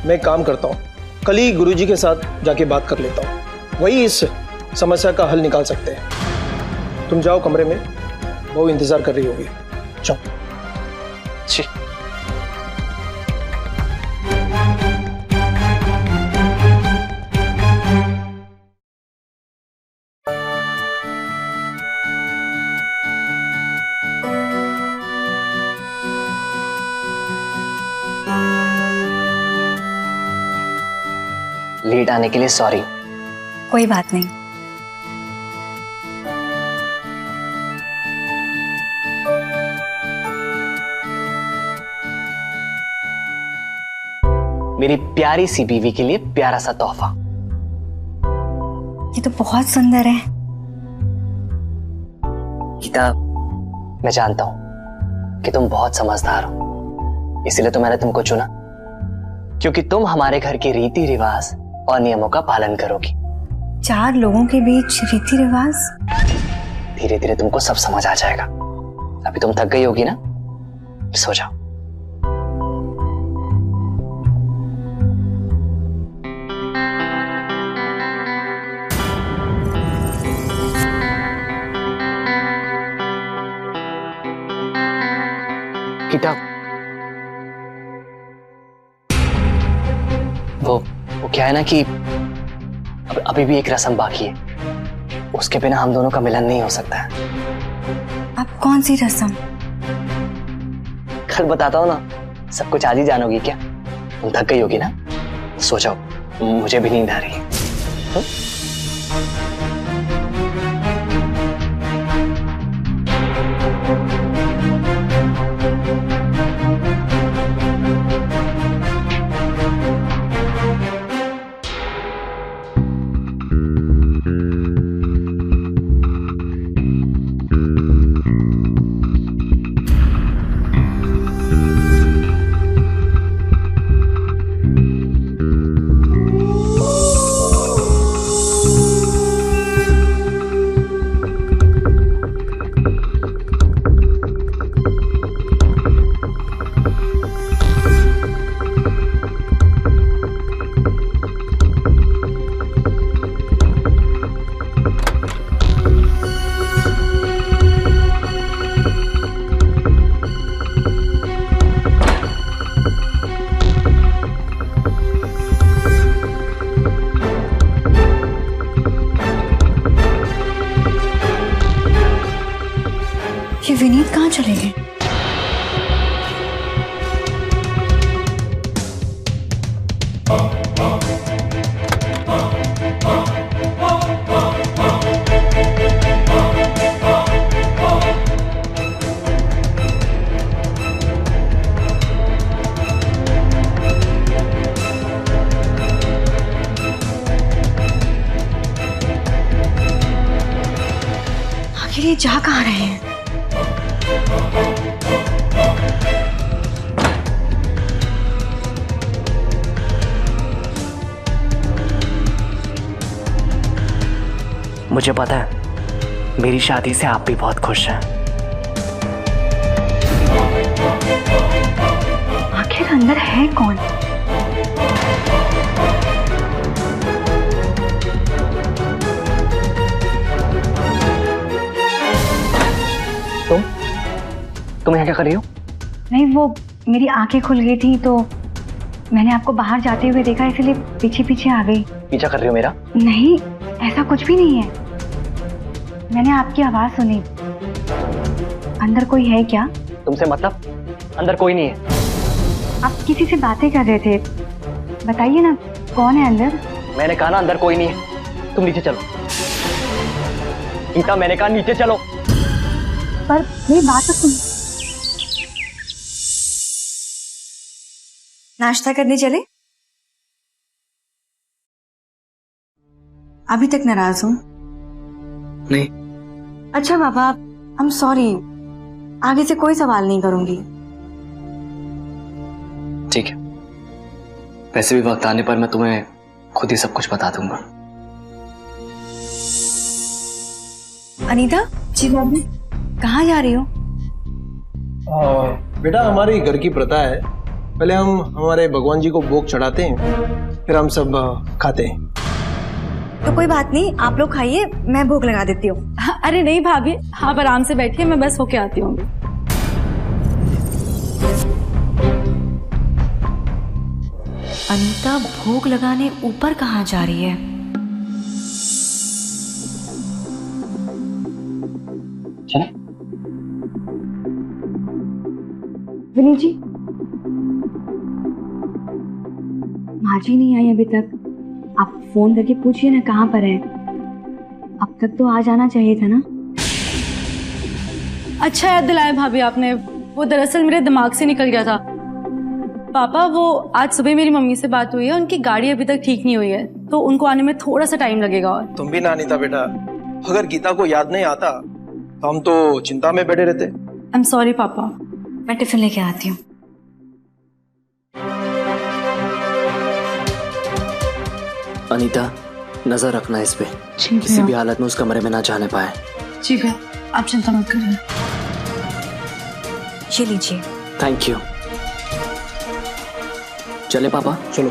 मैं काम करता हूँ, कल ही गुरुजी के साथ जाके बात कर लेता हूँ, वही इस समस्या का हल निकाल सकते हैं। तुम जाओ कमरे में, वो इंतजार कर रही होगी। जाओ। जी। लेट आने के लिए सॉरी। कोई बात नहीं। मेरी प्यारी सी बीवी के लिए प्यारा सा तोहफा। ये तो बहुत सुंदर है। गीता, मैं जानता हूं कि तुम बहुत समझदार हो, इसलिए तो मैंने तुमको चुना, क्योंकि तुम हमारे घर के रीति रिवाज और नियमों का पालन करोगी। 4 लोगों के बीच रीति रिवाज? धीरे धीरे तुमको सब समझ आ जाएगा। अभी तुम थक गई होगी ना, सो जाओ। गीता, वो क्या है ना कि अभी भी एक रस्म बाकी है, उसके बिना हम दोनों का मिलन नहीं हो सकता है। अब कौन सी रस्म? कल बताता हूँ ना, सब कुछ आज ही जानोगी क्या? तुम थक गई होगी ना, सो जाओ, मुझे भी नींद आ रही है। ये विनीत कहाँ चले गए? आखिर ये जा कहाँ रहे हैं? मुझे पता है मेरी शादी से आप भी बहुत खुश हैं। आखिर अंदर है कौन? तुम यहाँ क्या कर रही हो? नहीं, वो मेरी आंखें खुल गई थी तो मैंने आपको बाहर जाते हुए देखा, इसलिए पीछे पीछे आ गई। पीछा कर रही हो मेरा? नहीं, ऐसा कुछ भी नहीं है। मैंने आपकी आवाज सुनी। अंदर कोई है क्या? तुमसे मतलब? अंदर कोई नहीं है। आप किसी से बातें कर रहे थे, बताइए ना कौन है अंदर? मैंने कहा ना अंदर कोई नहीं है। तुम नीचे चलो। गीता, मैंने कहा नीचे चलो। पर मेरी बात तो सुन। नाश्ता करने चले? अभी तक नाराज हो? नहीं। अच्छा बाबा, आई एम सॉरी, आगे से कोई सवाल नहीं करूंगी। ठीक है, वैसे भी वक्त आने पर मैं तुम्हें खुद ही सब कुछ बता दूंगा। अनीता जी, बाबू कहाँ जा रही हो? बेटा, हमारी घर की प्रथा है, पहले हम हमारे भगवान जी को भोग चढ़ाते हैं, फिर हम सब खाते हैं। तो कोई बात नहीं, आप लोग खाइए, मैं भोग लगा देती हूँ। अरे नहीं भाभी, आप आराम से बैठिए, मैं बस होके आती हूँ। अनीता भोग लगाने ऊपर कहाँ जा रही है? चले? विनी जी, माँ जी नहीं आई अभी तक। आप फोन करके पूछिए ना कहाँ पर है। अब तक तो आ जाना चाहिए था ना। अच्छा याद दिलाया भाभी आपने, वो दरअसल मेरे दिमाग से निकल गया था। पापा, वो आज सुबह मेरी मम्मी से बात हुई है, उनकी गाड़ी अभी तक ठीक नहीं हुई है, तो उनको आने में थोड़ा सा टाइम लगेगा। और तुम भी ना अनीता बेटा, अगर गीता को याद नहीं आता तो हम तो चिंता में बैठे रहते। आई एम सॉरी पापा। मैं टिफिन लेके आती हूँ। अनीता, नजर रखना इस पे, किसी भी हालत में उस कमरे में ना जाने पाए। ठीक है, आप चिंता मत करिए। ये लीजिए। Thank you. चले पापा? चलो।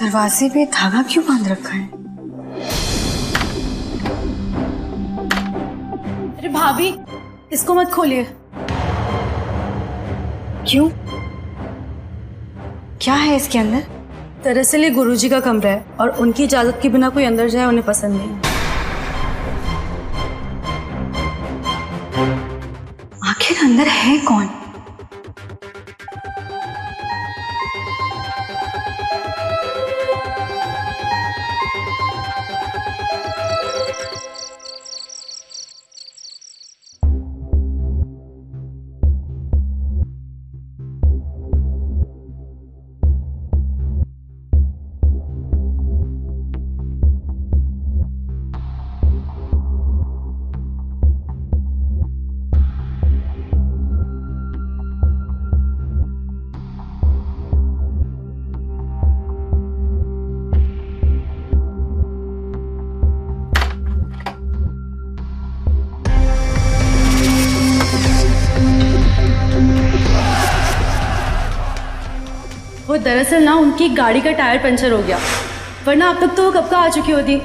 दरवाजे पे धागा क्यों बांध रखा है? अरे भाभी, इसको मत खोलिए। क्यों? क्या है इसके अंदर? दरअसल ये गुरुजी का कमरा है और उनकी इजाजत के बिना कोई अंदर जाए उन्हें पसंद नहीं है। आखिर अंदर है कौन? वो दरअसल ना उनकी गाड़ी का टायर पंचर हो गया, वरना अब तक तो वो कब का आ चुकी होती।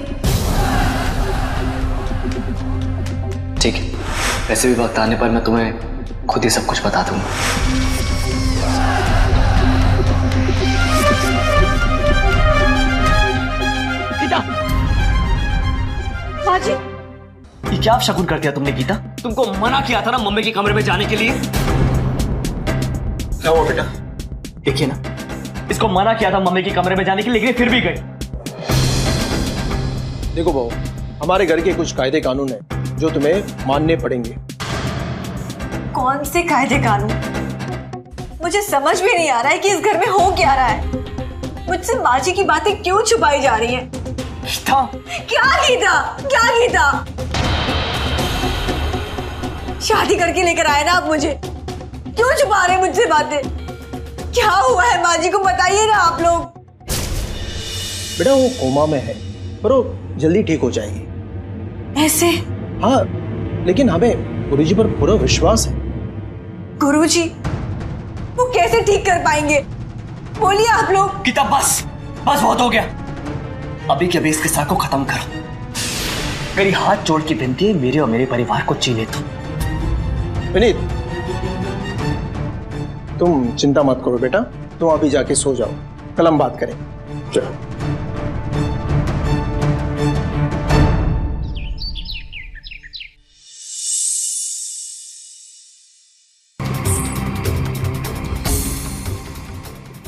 ठीक है, वैसे भी वक्त आने पर मैं तुम्हें खुद ही सब कुछ बता दूंगा। गीता! माँ जी, ये क्या शगुन कर दिया तुमने गीता? तुमको मना किया था ना मम्मी के कमरे में जाने के लिए। क्या हुआ बेटा? देखिए ना, इसको मना किया था मम्मी के कमरे में जाने के लिए, लेकिन फिर भी गई। देखो बहू, हमारे घर के कुछ कायदे कानून हैं जो तुम्हें मानने पड़ेंगे। कौन से कायदे कानून? मुझे समझ में नहीं आ रहा है कि इस घर में हो क्या रहा है। मुझसे माँ जी की बातें क्यों छुपाई जा रही हैं? गीता, क्या गीता? क्या गीता? शादी करके लेकर आए ना आप मुझे, क्यों छुपा रहे मुझसे बातें? क्या हुआ है माँ जी को बताइए ना आप लोग। बेटा वो कोमा में है, पर वो जल्दी ठीक हो जाएगी। ऐसे? हाँ, लेकिन हमें गुरुजी पर पूरा विश्वास है। गुरुजी? वो कैसे ठीक कर पाएंगे? बोलिए आप लोग। गीता बस बहुत हो गया। अभी के अभी इस किस्सा को खत्म करो। मेरी हाथ जोड़ की विनती है, मेरे और मेरे परिवार को जीने दो। विनीत, तुम चिंता मत करो बेटा, तुम अभी जाके सो जाओ, कल हम बात करें। चलो।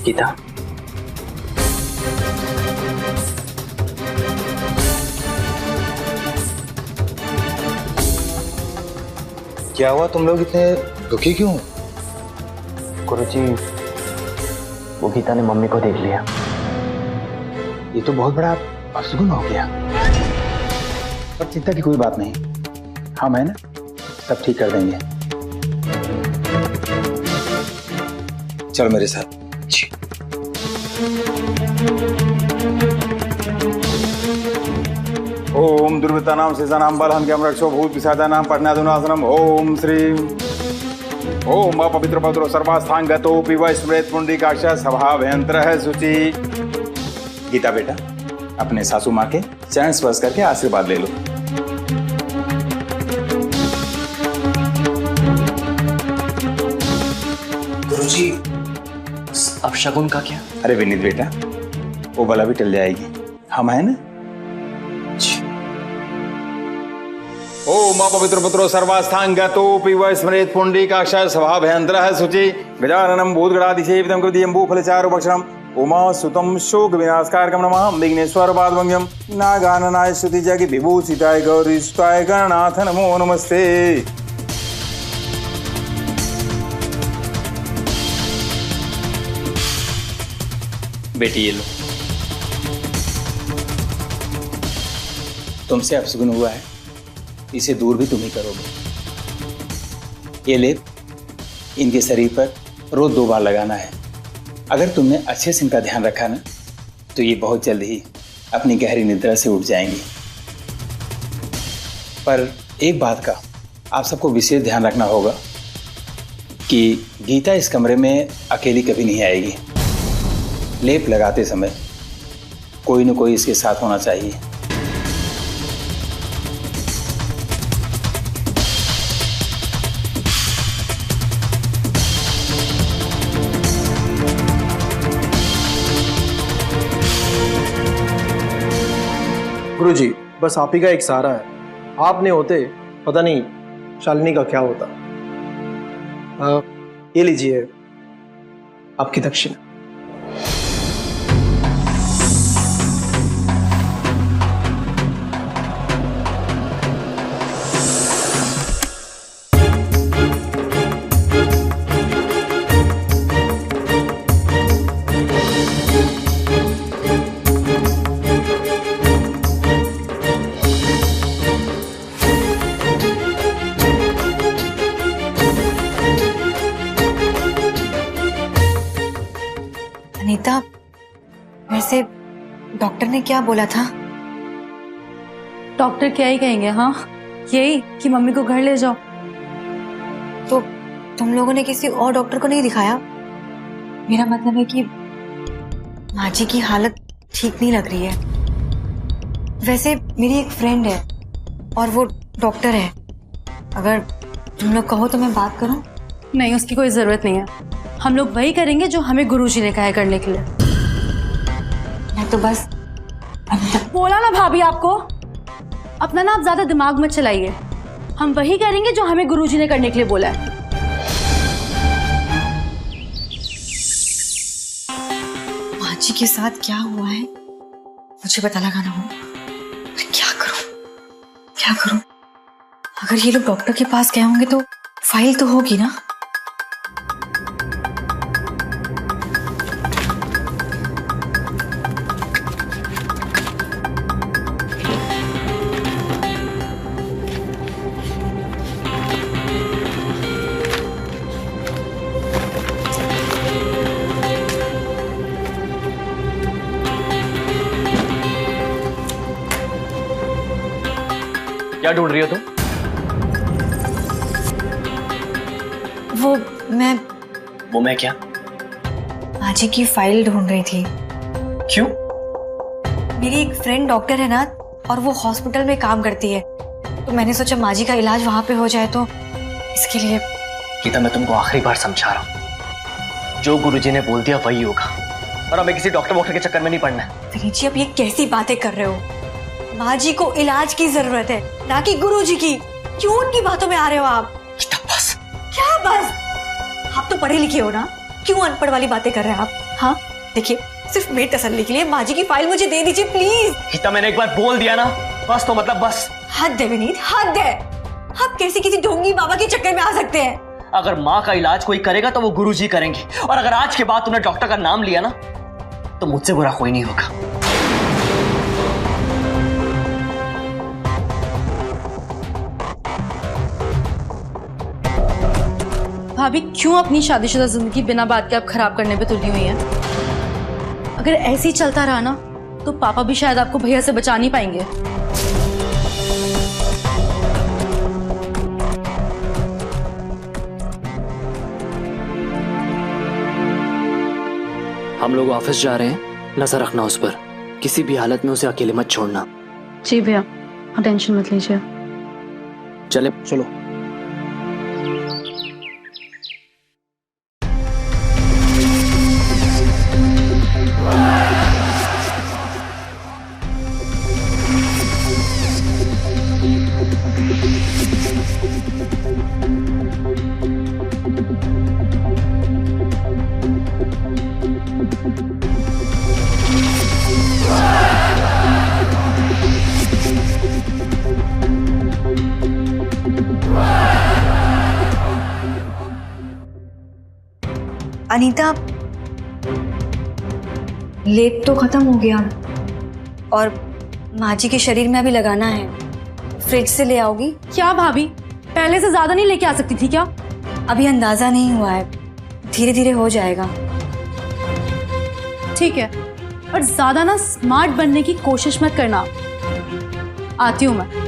गीता, क्या हुआ, तुम लोग इतने दुखी क्यों हो? गुरुजी, वो गीता ने मम्मी को देख लिया। ये तो बहुत बड़ा अपशगुन हो गया। पर चिंता की कोई बात नहीं, हम है ना, सब ठीक कर देंगे। चलो मेरे साथ। ओम दुर्वृत्तानां शेषानां बलहन्त्यं रक्षो भूत पिशाचानां पठनादुनाशनम् ओम श्री ओम अपवित्र पवित्रो सर्वास्थांगतोऽपि वै स्मृत पुंडरीकाक्ष स्वभावयंत्रः शुचि। गीता बेटा, अपने सासू माँ के चरण स्पर्श करके आशीर्वाद ले लो। गुरुजी, अपशगुन का क्या? अरे विनीत बेटा, वो बला भी टल जाएगी, हम है ना। ओम अपवित्र पुत्रो सर्वास्थांगतोऽपि वै स्मरेत् पुंडरीकाक्ष स्वभावयंत्रः शुचि। गजाननं भूतगणाधिसेवितं कृतियम्बूफलचारुभक्षणम् उमासुतं शोक विनाशकारकं नमामि विघ्नेश्वर पादभंजं नागाननाय स्तुति जगि विभूषिताय गौरीसुताय गणनाथ नमो नमस्ते। बेटी ये लो, तुमसे अपशगुन हुआ है, इसे दूर भी तुम ही करोगे। ये लेप इनके शरीर पर रोज 2 बार लगाना है। अगर तुमने अच्छे से इनका ध्यान रखा ना, तो ये बहुत जल्द ही अपनी गहरी निद्रा से उठ जाएंगी। पर एक बात का आप सबको विशेष ध्यान रखना होगा कि गीता इस कमरे में अकेली कभी नहीं आएगी। लेप लगाते समय कोई न कोई इसके साथ होना चाहिए। गुरुजी, बस आप ही का एक सहारा है। आप नहीं होते पता नहीं शालिनी का क्या होता। ये लीजिए आपकी दक्षिणा। अनीता, वैसे डॉक्टर ने क्या बोला था? डॉक्टर क्या ही कहेंगे, हाँ यही कि मम्मी को घर ले जाओ। तो तुम लोगों ने किसी और डॉक्टर को नहीं दिखाया? मेरा मतलब है कि माँ जी की हालत ठीक नहीं लग रही है। वैसे मेरी एक फ्रेंड है और वो डॉक्टर है, अगर तुम लोग कहो तो मैं बात करूं? नहीं, उसकी कोई जरूरत नहीं है। हम लोग वही करेंगे जो हमें गुरुजी ने कहा है करने के लिए। मैं तो बस बोला ना भाभी आपको, अपना ना आप ज्यादा दिमाग मत चलाइए। हम वही करेंगे जो हमें गुरुजी ने करने के लिए बोला है। माँ जी के साथ क्या हुआ है मुझे पता लगाना होगा। मैं क्या करूं? अगर ये लोग डॉक्टर के पास गए होंगे तो फाइल तो होगी ना। क्या ढूंढ रही हो तुम? वो मैं क्या? माजी की फाइल ढूंढ रही थी। क्यों? मेरी एक फ्रेंड डॉक्टर है ना, और वो हॉस्पिटल में काम करती है, तो मैंने सोचा माजी का इलाज वहां पे हो जाए, तो इसके लिए। गीता, मैं तुमको आखिरी बार समझा रहा हूँ, जो गुरुजी ने बोल दिया वही होगा, और हमें किसी डॉक्टर के चक्कर में नहीं पड़ना है। विनीत जी, अब ये कैसी बातें कर रहे हो? माजी को इलाज की जरूरत है, ना कि गुरुजी की। क्यों उनकी बातों में आ रहे हो आप? बस। क्या बस? आप तो पढ़े लिखे हो ना, क्यों अनपढ़ वाली बातें कर रहे हैं आप? हाँ देखिए, सिर्फ मेरी तसल्ली के लिए माजी की फाइल मुझे दे दीजिए प्लीज। गीता, मैंने एक बार बोल दिया ना, बस तो मतलब बस। हद है विनीत, हद है। आप कैसे किसी ढोंगी बाबा के चक्कर में आ सकते हैं? अगर माँ का इलाज कोई करेगा तो वो गुरुजी करेंगे, और अगर आज के बाद तुमने डॉक्टर का नाम लिया ना, तो मुझसे बुरा कोई नहीं होगा। भाभी क्यों अपनी शादीशुदा जिंदगी बिना बात के आप खराब करने पे तुली हुई हैं? अगर ऐसे ही चलता रहा ना, तो पापा भी शायद आपको भैया से बचा नहीं पाएंगे। हम लोग ऑफिस जा रहे हैं, नजर रखना उस पर, किसी भी हालत में उसे अकेले मत छोड़ना। जी भैया, टेंशन मत लीजिए। चले, चलो। अनीता, लेप तो खत्म हो गया, और माजी के शरीर में अभी लगाना है। फ्रिज से ले आओगी? क्या भाभी, पहले से ज्यादा नहीं लेके आ सकती थी क्या? अभी अंदाजा नहीं हुआ है, धीरे धीरे हो जाएगा। ठीक है, पर ज्यादा ना स्मार्ट बनने की कोशिश मत करना। आती हूँ मैं।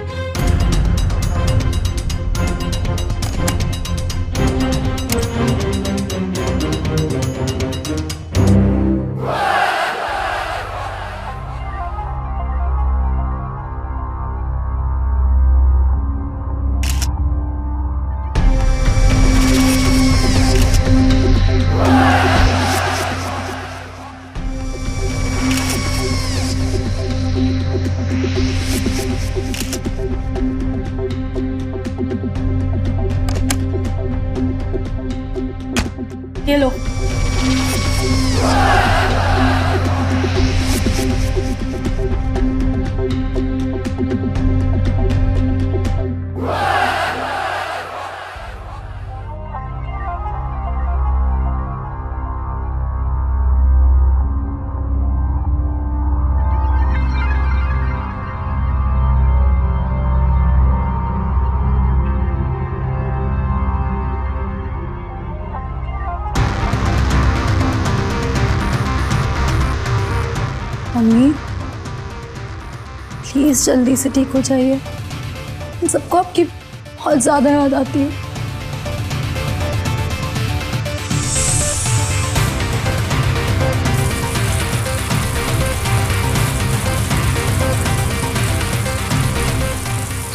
ये लो। मम्मी प्लीज जल्दी से ठीक हो जाइए, इन सबको आपकी बहुत ज्यादा याद आती है।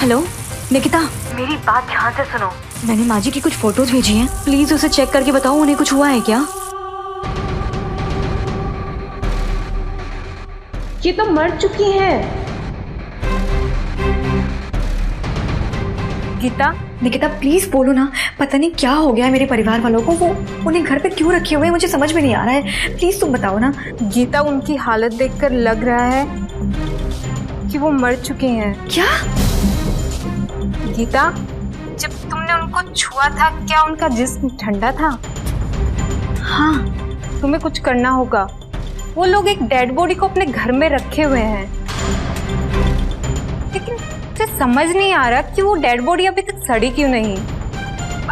हेलो निकिता, मेरी बात ध्यान से सुनो। मैंने माजी की कुछ फोटोज भेजी हैं, प्लीज उसे चेक करके बताओ उन्हें कुछ हुआ है क्या? ये तो मर चुकी हैं। गीता, निकिता प्लीज बोलो ना, पता नहीं क्या हो गया है मेरे परिवार वालों को, वो उन्हें घर पे क्यों रखे हुए हैं, मुझे समझ में नहीं आ रहा है, प्लीज तुम बताओ ना। गीता, उनकी हालत देखकर लग रहा है कि वो मर चुके हैं। क्या? गीता, जब तुमने उनको छुआ था, क्या उनका जिस्म ठंडा था? हाँ। तुम्हें कुछ करना होगा, वो लोग एक डेड बॉडी को अपने घर में रखे हुए हैं, लेकिन मुझे समझ नहीं आ रहा कि वो डेड बॉडी अभी तक सड़ी क्यों नहीं।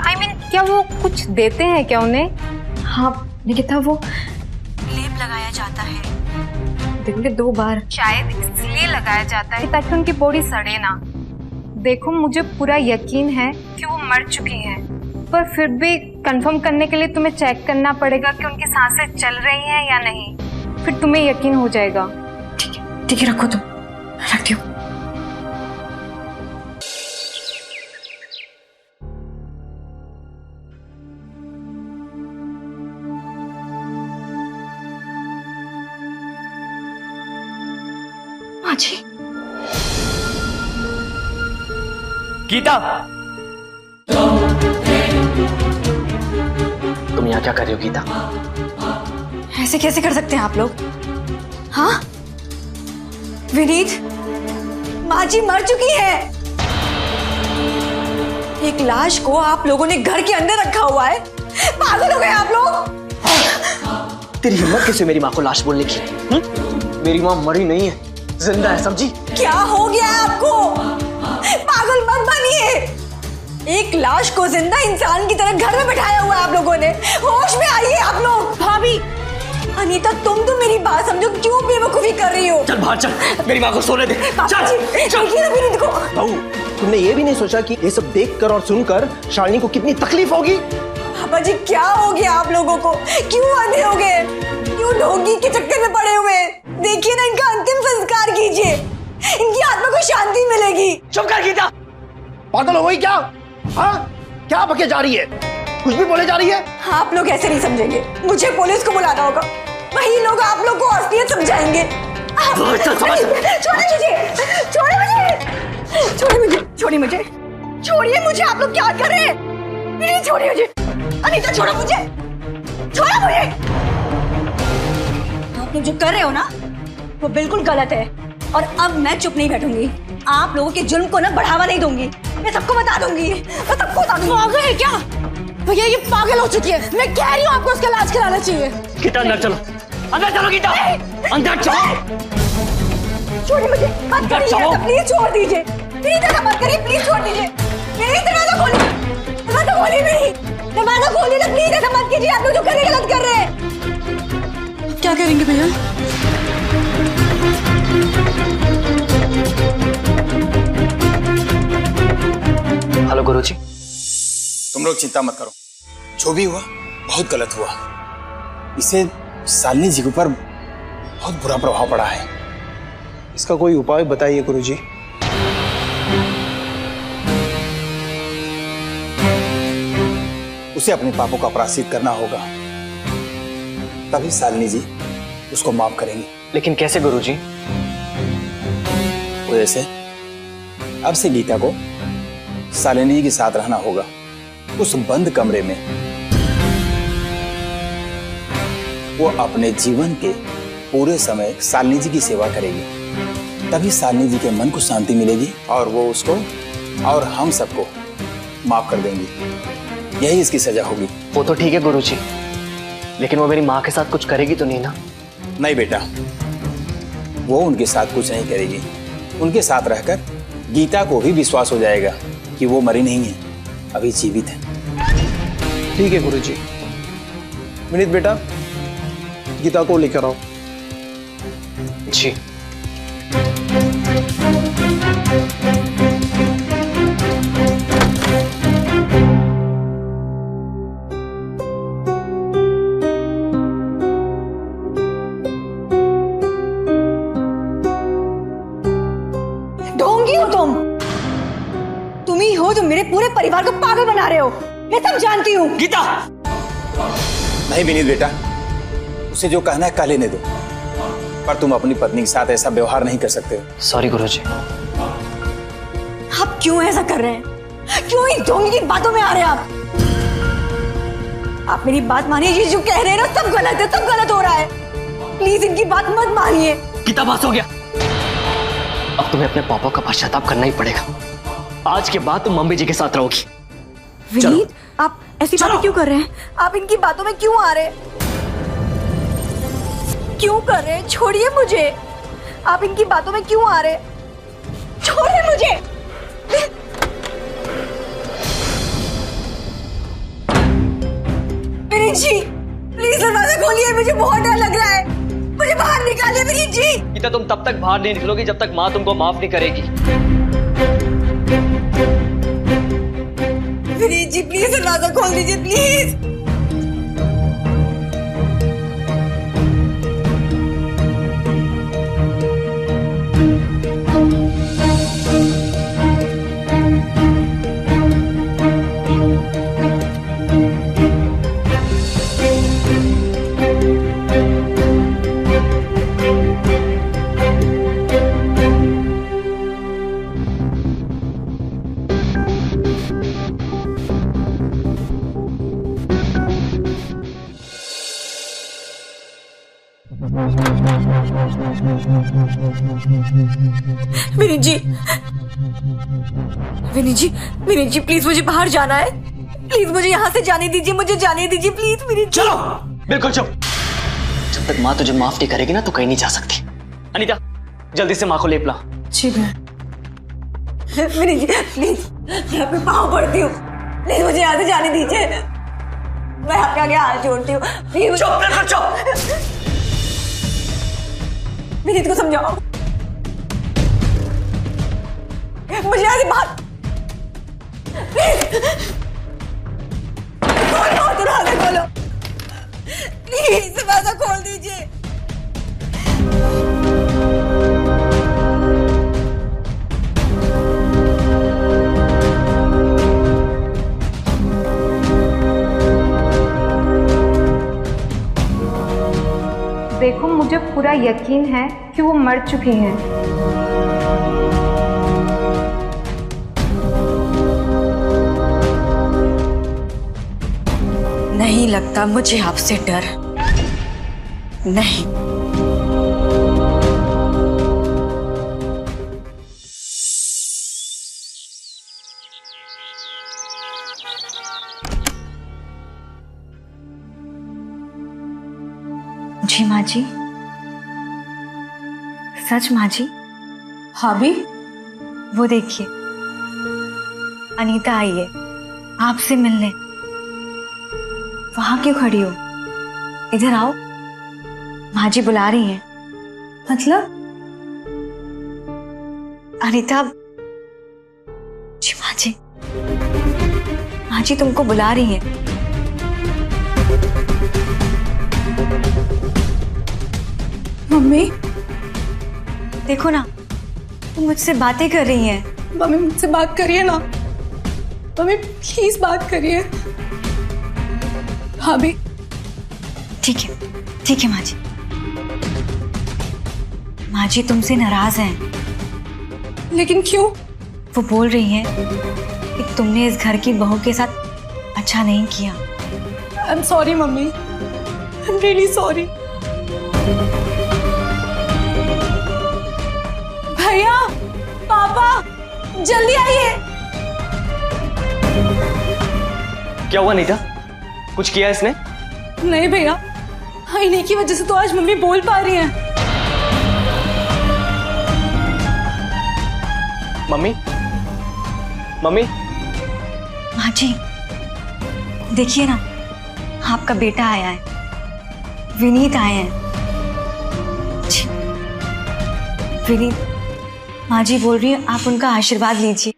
I mean, क्या वो कुछ देते हैं क्या उन्हें? हाँ निकिता, वो लेप लगाया जाता है दिन में 2 बार। शायद इसलिए लगाया जाता है ताकि उनकी बॉडी सड़े ना। देखो मुझे पूरा यकीन है कि वो मर चुकी हैं, पर फिर भी कंफर्म करने के लिए तुम्हें चेक करना पड़ेगा कि उनकी सांसें चल रही हैं या नहीं, फिर तुम्हें यकीन हो जाएगा। ठीक है, रखो तुम, रखती हूँ। जी गीता, तुम यहाँ क्या कर रही हो गीता? ऐसे कैसे कर सकते हैं आप लोग? हाँ विनीत, माँ जी मर चुकी है। एक लाश को आप लोगों ने घर के अंदर रखा हुआ है। पागल हो गए आप लोग। तेरी हिम्मत कैसे मेरी माँ को लाश बोलने की? मेरी माँ मरी नहीं है, जिंदा है, समझी? क्या हो गया है आपको? पागल मत बनिए। एक लाश को जिंदा इंसान की तरह घर में बैठाया हुआ है आप लोगों ने। होश में आइए आप लोग। भाभी, अनीता, तुम तो मेरी बात समझो, क्यों बेवकूफी कर रही हो? चल बाहर चल, मेरी माँ को सोने दे। बहू, तुमने ये भी नहीं सोचा कि ये सब देखकर और सुनकर शालिनी को कितनी तकलीफ होगी? पापा जी, क्या हो गया आप लोगों को? क्यों अंधे हो गए? क्यों ढोंगी के चक्कर में पड़े हुए? देखिए ना, इनका अंतिम संस्कार कीजिए, इनकी आत्मा को शांति मिलेगी। चुप कर गीता। पागल हो गई क्या? हाँ, क्या बके जा रही है? कुछ भी बोले जा रही है? आप लोग ऐसे नहीं समझेंगे, मुझे पुलिस को बुलाना होगा, वही लोग आप लोग को असलियत समझाएंगे। छोड़िए मुझे, आप लोग क्या कर रहे हैं? प्लीज छोड़िए मुझे। अनीता, छोड़ो मुझे, छोड़ो मुझे। आप लोग जो कर रहे हो ना, वो बिल्कुल गलत है, और अब मैं चुप नहीं बैठूंगी। आप लोगों के जुल्म को ना बढ़ावा नहीं दूंगी। मैं सबको बता दूंगी, मैं सबको बता दूंगी। पागल है क्या भैया? ये पागल हो चुकी है। मैं कह रही हूँ आपको उसका इलाज कराना चाहिए। गीता अंदर चलो, अंदर चलो गीता, अंदर चलो। छोड़िए मुझे, मत करिए, प्लीज छोड़ दीजिए। मेरी तरह मत करिए, प्लीज छोड़ दीजिए। मेरी दरवाजा खोलिए, दरवाजा खोलिए, मेरी दरवाजा खोलिए ना प्लीज। ऐसा मत कीजिए, आप लोग जो कर रहे हैं गलत कर रहे हैं। क्या करेंगे भैया? हेलो गुरुजी। तुम लोग चिंता मत करो, जो भी हुआ बहुत गलत हुआ। इसे शालिनी जी के ऊपर बहुत बुरा प्रभाव पड़ा है। इसका कोई उपाय बताइए गुरुजी। उसे अपने पापों का प्रायश्चित करना होगा, तभी शालिनी जी उसको माफ करेंगी। लेकिन कैसे गुरुजी? वो ऐसे, अब से गीता को शालिनी जी के साथ रहना होगा, उस बंद कमरे में। वो अपने जीवन के पूरे समय शालिनी जी की सेवा करेगी, तभी शालिनी जी के मन को शांति मिलेगी और वो उसको और हम सबको माफ कर देंगी। यही इसकी सजा होगी। वो तो ठीक है गुरुजी, लेकिन वो मेरी माँ के साथ कुछ करेगी तो नहीं ना? नहीं बेटा, वो उनके साथ कुछ नहीं करेगी। उनके साथ रहकर गीता को भी विश्वास हो जाएगा कि वो मरी नहीं है, अभी जीवित है। ठीक है गुरुजी। विनीत बेटा, गीता को लेकर आओ। जी। ढोंगी हो तुम ही हो जो मेरे पूरे परिवार को पागल बना रहे हो। मैं सब जानती हूँ। गीता! नहीं विनीत बेटा, उसे जो कहना है कह लेने दो, पर तुम अपनी पत्नी के साथ ऐसा व्यवहार नहीं कर सकते हो। सॉरी गुरुजी। आप क्यों ऐसा कर रहे हैं? क्यों इन ढोंगी की बातों में आ रहे हैं आप मेरी बात मानिए। ये जो कह रहे हैं ना, सब गलत है, सब गलत हो रहा है। प्लीज इनकी बात मत मानिए। गीता, बस हो गया। अब तुम्हें अपने पापा का पश्चाताप करना ही पड़ेगा। आज के बाद तुम मम्मी जी के साथ रहोगी। विनीत, आप ऐसी बातें क्यों कर रहे हैं? आप इनकी बातों में क्यों आ रहे हैं? क्यों कर रहे हैं? छोड़िए मुझे। आप इनकी बातों में क्यों आ रहे हैं? छोड़िए मुझे। विनीत जी, प्लीज दरवाजा खोलिए, मुझे बहुत डर लग रहा है। मुझे बाहर निकालिए विनीत जी। गीता, तुम तब तक बाहर नहीं निकलोगी जब तक माँ तुमको माफ नहीं करेगी। जी प्लीज दरवाजा खोल दीजिए प्लीज। विनीत जी प्लीज मुझे बाहर जाना है। प्लीज मुझे यहाँ से जाने दीजिए, मुझे जाने दीजिए प्लीज विनीत जी। चलो बिल्कुल चुप। जब तक माँ तुझे माफ नहीं करेगी ना तो कहीं नहीं जा सकती। अनीता जल्दी से माँ को लेप ला। जी विनीत जी प्लीज मैं आपके पाँव पड़ती हूँ, प्लीज मुझे यहाँ से जाने दीजिए। मैं आपके आगे हाथ जोड़ती हूँ प्लीज। चुप बिल्कुल चुप। विनीत को समझाओ, मुझे यहाँ से बाहर खोलो, दरवाजा खोलो प्लीज, दरवाजा खोल दीजिए। देखो मुझे पूरा यकीन है कि वो मर चुकी हैं। नहीं लगता मुझे आपसे डर, नहीं। जी माँ जी, सच माँ जी। हाँ भी? वो देखिए अनीता आई है आपसे मिलने। वहां क्यों खड़ी हो, इधर आओ, माँ जी बुला रही हैं। मतलब? अनीता जी, माँ जी तुमको बुला रही हैं। मम्मी देखो ना, तुम मुझसे बातें कर रही हैं। मम्मी मुझसे बात करिए ना, मम्मी प्लीज बात करिए। हाँ भी ठीक है माँ जी। माँ जी तुमसे नाराज हैं। लेकिन क्यों? वो बोल रही हैं कि तुमने इस घर की बहू के साथ अच्छा नहीं किया। I am sorry mummy, I am really sorry. भैया, पापा, जल्दी आइए। क्या हुआ नीता, कुछ किया इसने? नहीं भैया, इन्हीं की वजह से तो आज मम्मी बोल पा रही हैं। मम्मी मम्मी माँ जी देखिए ना, आपका बेटा आया है, विनीत आए हैं। विनीत, माँ जी बोल रही है आप उनका आशीर्वाद लीजिए।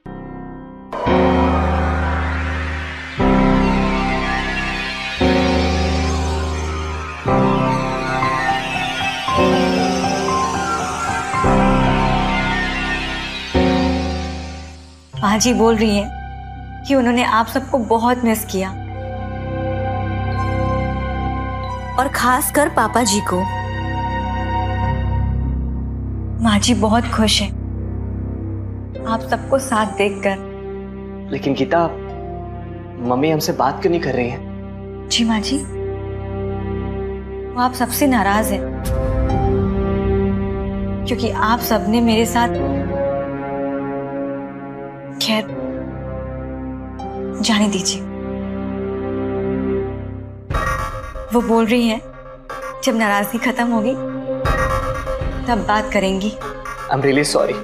माँ जी बोल रही हैं कि उन्होंने आप सबको बहुत मिस किया, और खास कर पापा जी को। माँ जी बहुत खुश है आप सबको साथ देखकर। लेकिन गीता, मम्मी हमसे बात क्यों नहीं कर रही है? जी माँ जी, वो आप सबसे नाराज है क्योंकि आप सबने मेरे साथ, खैर जाने दीजिए। वो बोल रही हैं जब नाराजगी खत्म होगी तब बात करेंगी। I am really sorry.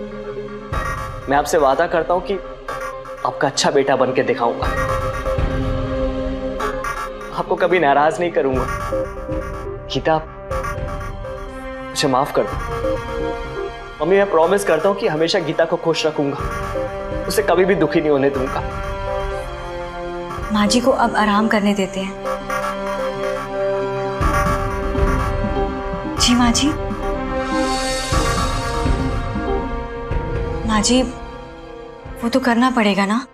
मैं आपसे वादा करता हूं कि आपका अच्छा बेटा बन के दिखाऊंगा, आपको कभी नाराज नहीं करूंगा। गीता, मुझे माफ कर दो। मम्मी, मैं प्रॉमिस करता हूं कि हमेशा गीता को खुश रखूंगा, उसे कभी भी दुखी नहीं होने दूंगा। माँ जी को अब आराम करने देते हैं। जी माँ जी। माँ जी, वो तो करना पड़ेगा ना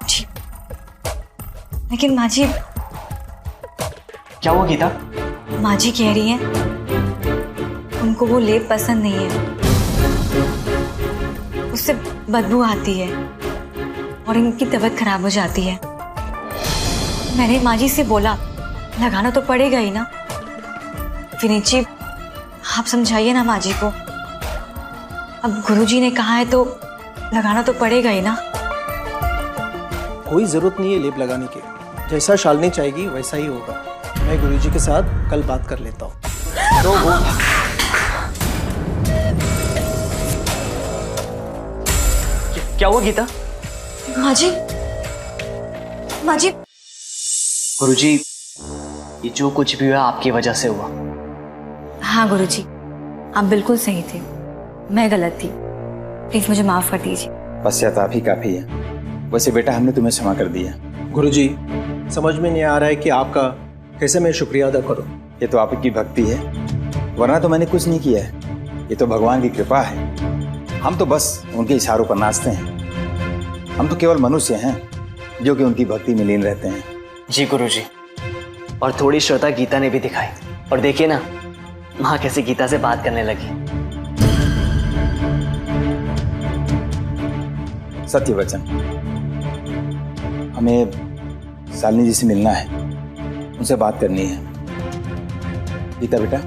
जी। लेकिन माँ जी। क्या हुआ गीता? माँ जी कह रही हैं उनको वो लेप पसंद नहीं है, उससे बदबू आती है और इनकी तबीयत खराब हो जाती है। मैंने माँ जी से बोला लगाना तो पड़ेगा ही ना। विनीत जी, आप समझाइए ना माँ जी को। अब गुरुजी ने कहा है तो लगाना तो पड़ेगा ही ना। कोई जरूरत नहीं है लेप लगाने की, जैसा शालिनी चाहेगी वैसा ही होगा। मैं गुरुजी के साथ कल बात कर लेता हूँ। क्या हुआ गीता? माँ जी, माँ जी। गुरुजी, ये जो कुछ भी हुआ आपकी वजह से हुआ। हाँ गुरुजी, आप बिल्कुल सही थे, मैं गलत थी, प्लीज मुझे माफ कर दीजिए। पश्चाताप ही काफी है। वैसे बेटा हमने तुम्हें क्षमा कर दिया। गुरुजी, समझ में नहीं आ रहा है कि आपका कैसे मैं शुक्रिया अदा करूं। ये तो आपकी भक्ति है, वरना तो मैंने कुछ नहीं किया है। ये तो भगवान की कृपा है। हम तो बस उनके इशारों पर नाचते हैं। हम तो केवल मनुष्य हैं जो कि उनकी भक्ति में लीन रहते हैं। जी गुरुजी, और थोड़ी श्रद्धा गीता ने भी दिखाई। और देखिए ना, माँ कैसे गीता से बात करने लगी। सत्य वचन, हमें शालिनी जी से मिलना है, उनसे बात करनी है। गीता बेटा,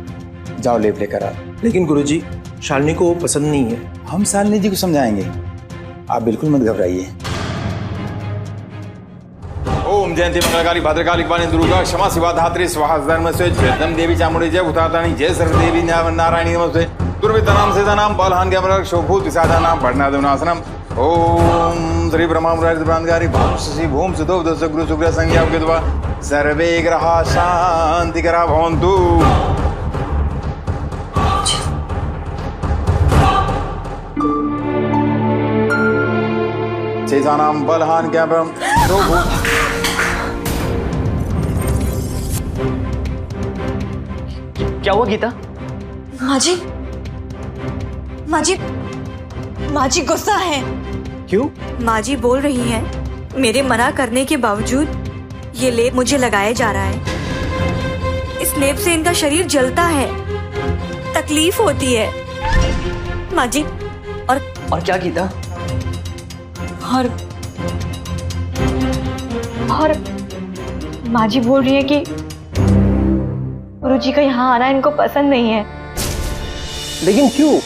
जाओ लेप लेकर आओ। लेकिन गुरुजी, शालिनी को पसंद नहीं है। हम शालिनी जी को समझाएंगे, आप बिल्कुल मत घबराइए। ओम जयंती मंगलकारी भद्रकाली वाणी दुर्गा क्षमा शिवा धात्री स्वाहा धर्म से जयदम देवी चामुंडी जय भूतातानी जय सर्वदेवी नारायणी नमस्ते दुर्विता नाम से नाम बलहान के अमर शोभूत विसाधा नाम भटनादनासनम। ओम श्री ब्रह्मा मुरारी भूम श्री भूम सुधो दस गुरु शुक्र संज्ञा विद्वा सर्वे ग्रहा शांति करा भवन्तु। नाम बलहान के अमर क्या हुआ गीता? माँ जी, माँ जी, माँ जी गुस्सा है। क्यों? माँ जी बोल रही हैं मेरे मना करने के बावजूद ये लेप मुझे लगाया जा रहा है। इस लेप से इनका शरीर जलता है, तकलीफ होती है। माँ जी। और क्या गीता? और माँ जी बोल रही है कि गुरुजी का यहाँ आना इनको पसंद नहीं है। लेकिन क्यों?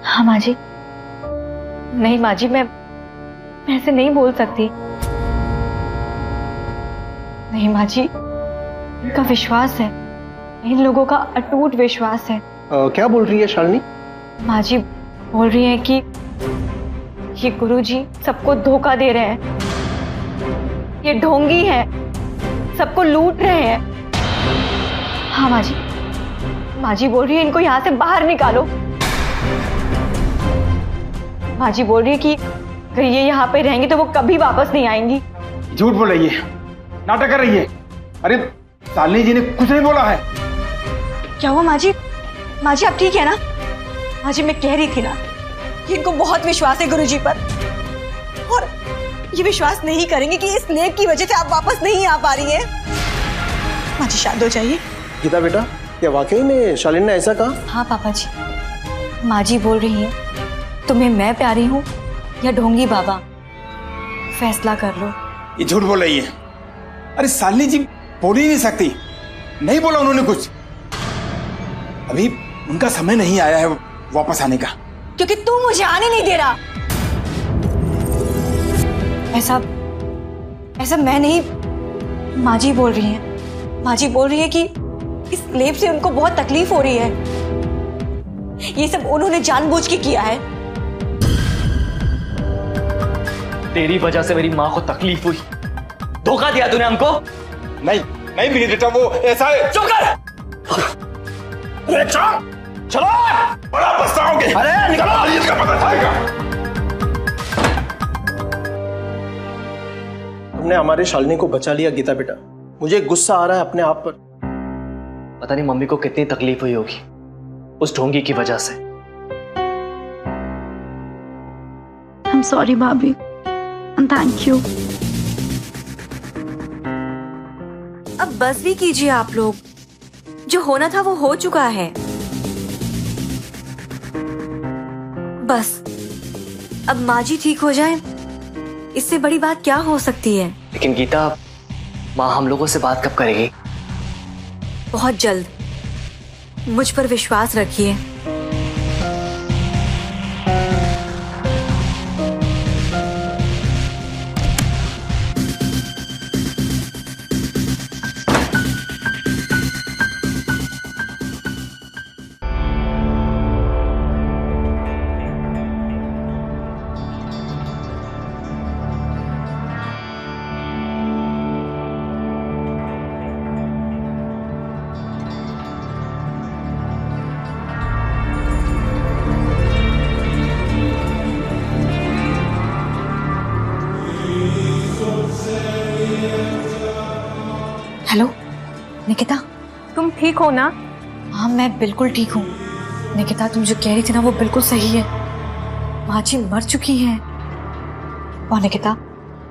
हाँ माँ जी। नहीं माँ जी, मैं ऐसे नहीं बोल सकती। नहीं माँ जी, इनका विश्वास है, इन लोगों का अटूट विश्वास है। क्या बोल रही है शालिनी? माँ जी बोल रही है कि ये गुरुजी सबको धोखा दे रहे हैं, ये ढोंगी हैं, सबको लूट रहे हैं। हाँ माँ जी बोल रही है इनको यहाँ से बाहर निकालो। माँ जी बोल रही है कि अगर ये यहाँ पे रहेंगे तो वो कभी वापस नहीं आएंगी। झूठ बोल रही है, नाटक कर रही है। अरे शालिनी जी ने कुछ नहीं बोला है। क्या हुआ माँ जी? माँ जी आप ठीक है ना? माँ जी मैं कह रही थी ना कि इनको बहुत विश्वास है गुरुजी पर, और ये विश्वास नहीं करेंगे कि इस लेप की वजह से आप वापस नहीं आ पा रही हैं। माँ जी शांत हो जाइए। गीता बेटा, क्या वाकई में शालिनी ने ऐसा कहा? हाँ पापा जी, माँ जी बोल रही है तुम्हें मैं प्यारी हूँ या ढोंगी बाबा, फैसला कर लो। ये झूठ बोल रही है। अरे शालिनी जी बोल ही नहीं सकती, नहीं बोला उन्होंने कुछ। अभी उनका समय नहीं आया है वापस आने का। क्योंकि तू मुझे आने नहीं दे रहा। ऐसा मैं नहीं, माँ जी बोल रही हैं। माँ जी बोल रही है कि इस लेप से उनको बहुत तकलीफ हो रही है, ये सब उन्होंने जानबूझ के किया है। तेरी वजह से मेरी माँ को तकलीफ हुई, धोखा दिया तूने हमको। नहीं मेरी बेटा, वो ऐसा है। चुप कर। अरे चलो, बड़ा पछताओगे। अरे निकलो, इसका पता चलेगा। तुमने हमारे शालिनी को बचा लिया गीता बेटा। मुझे गुस्सा आ रहा है अपने आप पर। पता नहीं मम्मी को कितनी तकलीफ हुई होगी उस ढोंगी की वजह से। I'm sorry भाभी and thank you। अब बस भी कीजिए आप लोग, जो होना था वो हो चुका है। बस अब माँ जी ठीक हो जाए, इससे बड़ी बात क्या हो सकती है। लेकिन गीता, माँ हम लोगों से बात कब करेगी? बहुत जल्द, मुझ पर विश्वास रखिए। हेलो निकिता, तुम ठीक हो ना? हाँ मैं बिल्कुल ठीक हूँ। निकिता तुम जो कह रही थी ना वो बिल्कुल सही है, माँ जी मर चुकी हैं। और निकिता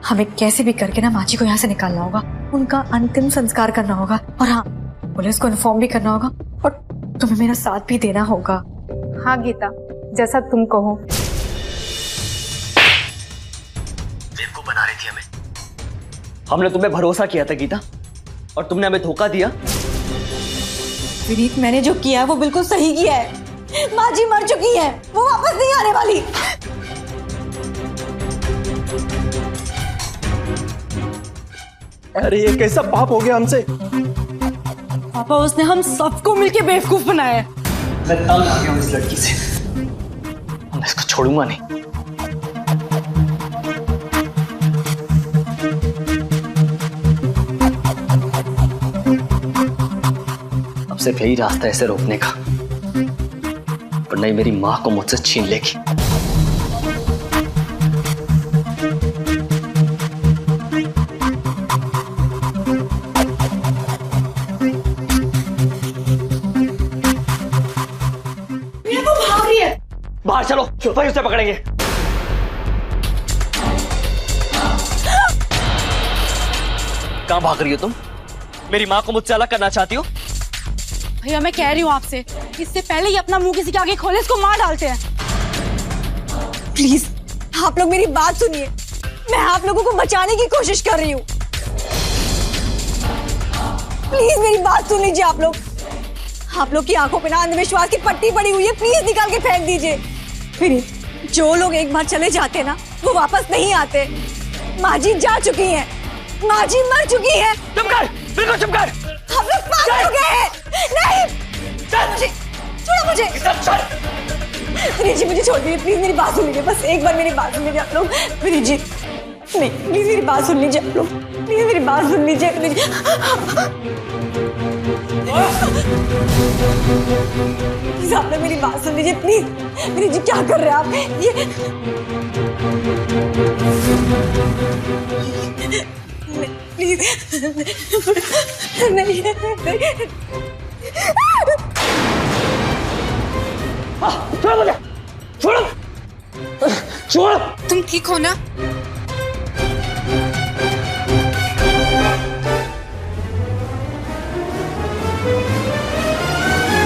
हमें कैसे भी करके ना माँ जी को यहाँ से निकालना होगा, उनका अंतिम संस्कार करना होगा, और हाँ पुलिस को इन्फॉर्म भी करना होगा, और तुम्हें मेरा साथ भी देना होगा। हाँ गीता, जैसा तुम कहो। बेवकूफ बना रही थी हमें। हमने तुम्हें भरोसा किया था गीता, और तुमने हमें धोखा दिया। विनीत मैंने जो किया है वो बिल्कुल सही किया है। माँ जी मर चुकी है, वो वापस नहीं आने वाली। अरे ये कैसा पाप हो गया हमसे? पापा उसने हम सबको मिलके बेवकूफ बनाया है। मैं तंग आ गया हूँ इस लड़की से, मैं इसको छोड़ूंगा नहीं। अब सिर्फ यही रास्ता है इसे रोकने का, वरना ही मेरी माँ को मुझसे छीन लेगी। बाहर चलो, वहीं उसे पकड़ेंगे। कहां भाग रही हो तुम? मेरी माँ को मुझसे अलग करना चाहती हो? भैया मैं कह रही हूँ आपसे, इससे पहले ही अपना मुंह किसी के आगे खोले, इसको मार डालते हैं। प्लीज आप लोग मेरी बात सुनिए, मैं आप लोगों को बचाने की कोशिश कर रही हूँ। प्लीज मेरी बात सुन लीजिए आप लोग की आंखों पे ना अंधविश्वास की पट्टी पड़ी हुई है, प्लीज निकाल के फेंक दीजिए। फिर जो लोग एक बार चले जाते ना वो वापस नहीं आते। माँ जी जा चुकी हैं, माँ जी मर चुकी हैं। चुप कर, बिल्कुल चुप कर। हम लोग पागल हो गए हैं। नहीं, छोड़ो मुझे। विनीत जी मुझे छोड़ दीजिए, प्लीज मेरी बात सुन लीजिए, बस एक बार मेरी बात सुन लीजिए आप लोग। विनीत जी नहीं, प्लीज मेरी बात सुन लीजिए आप लोग, प्लीज मेरी बात सुन लीजिए। प्लीज आप लोग मेरी बात सुन लीजिए, प्लीज। विनीत जी क्या कर रहे हैं आप? ये प्लीज नहीं, छोड़ो मुझे, छोड़ो, छोड़ो। तुम ठीक हो ना?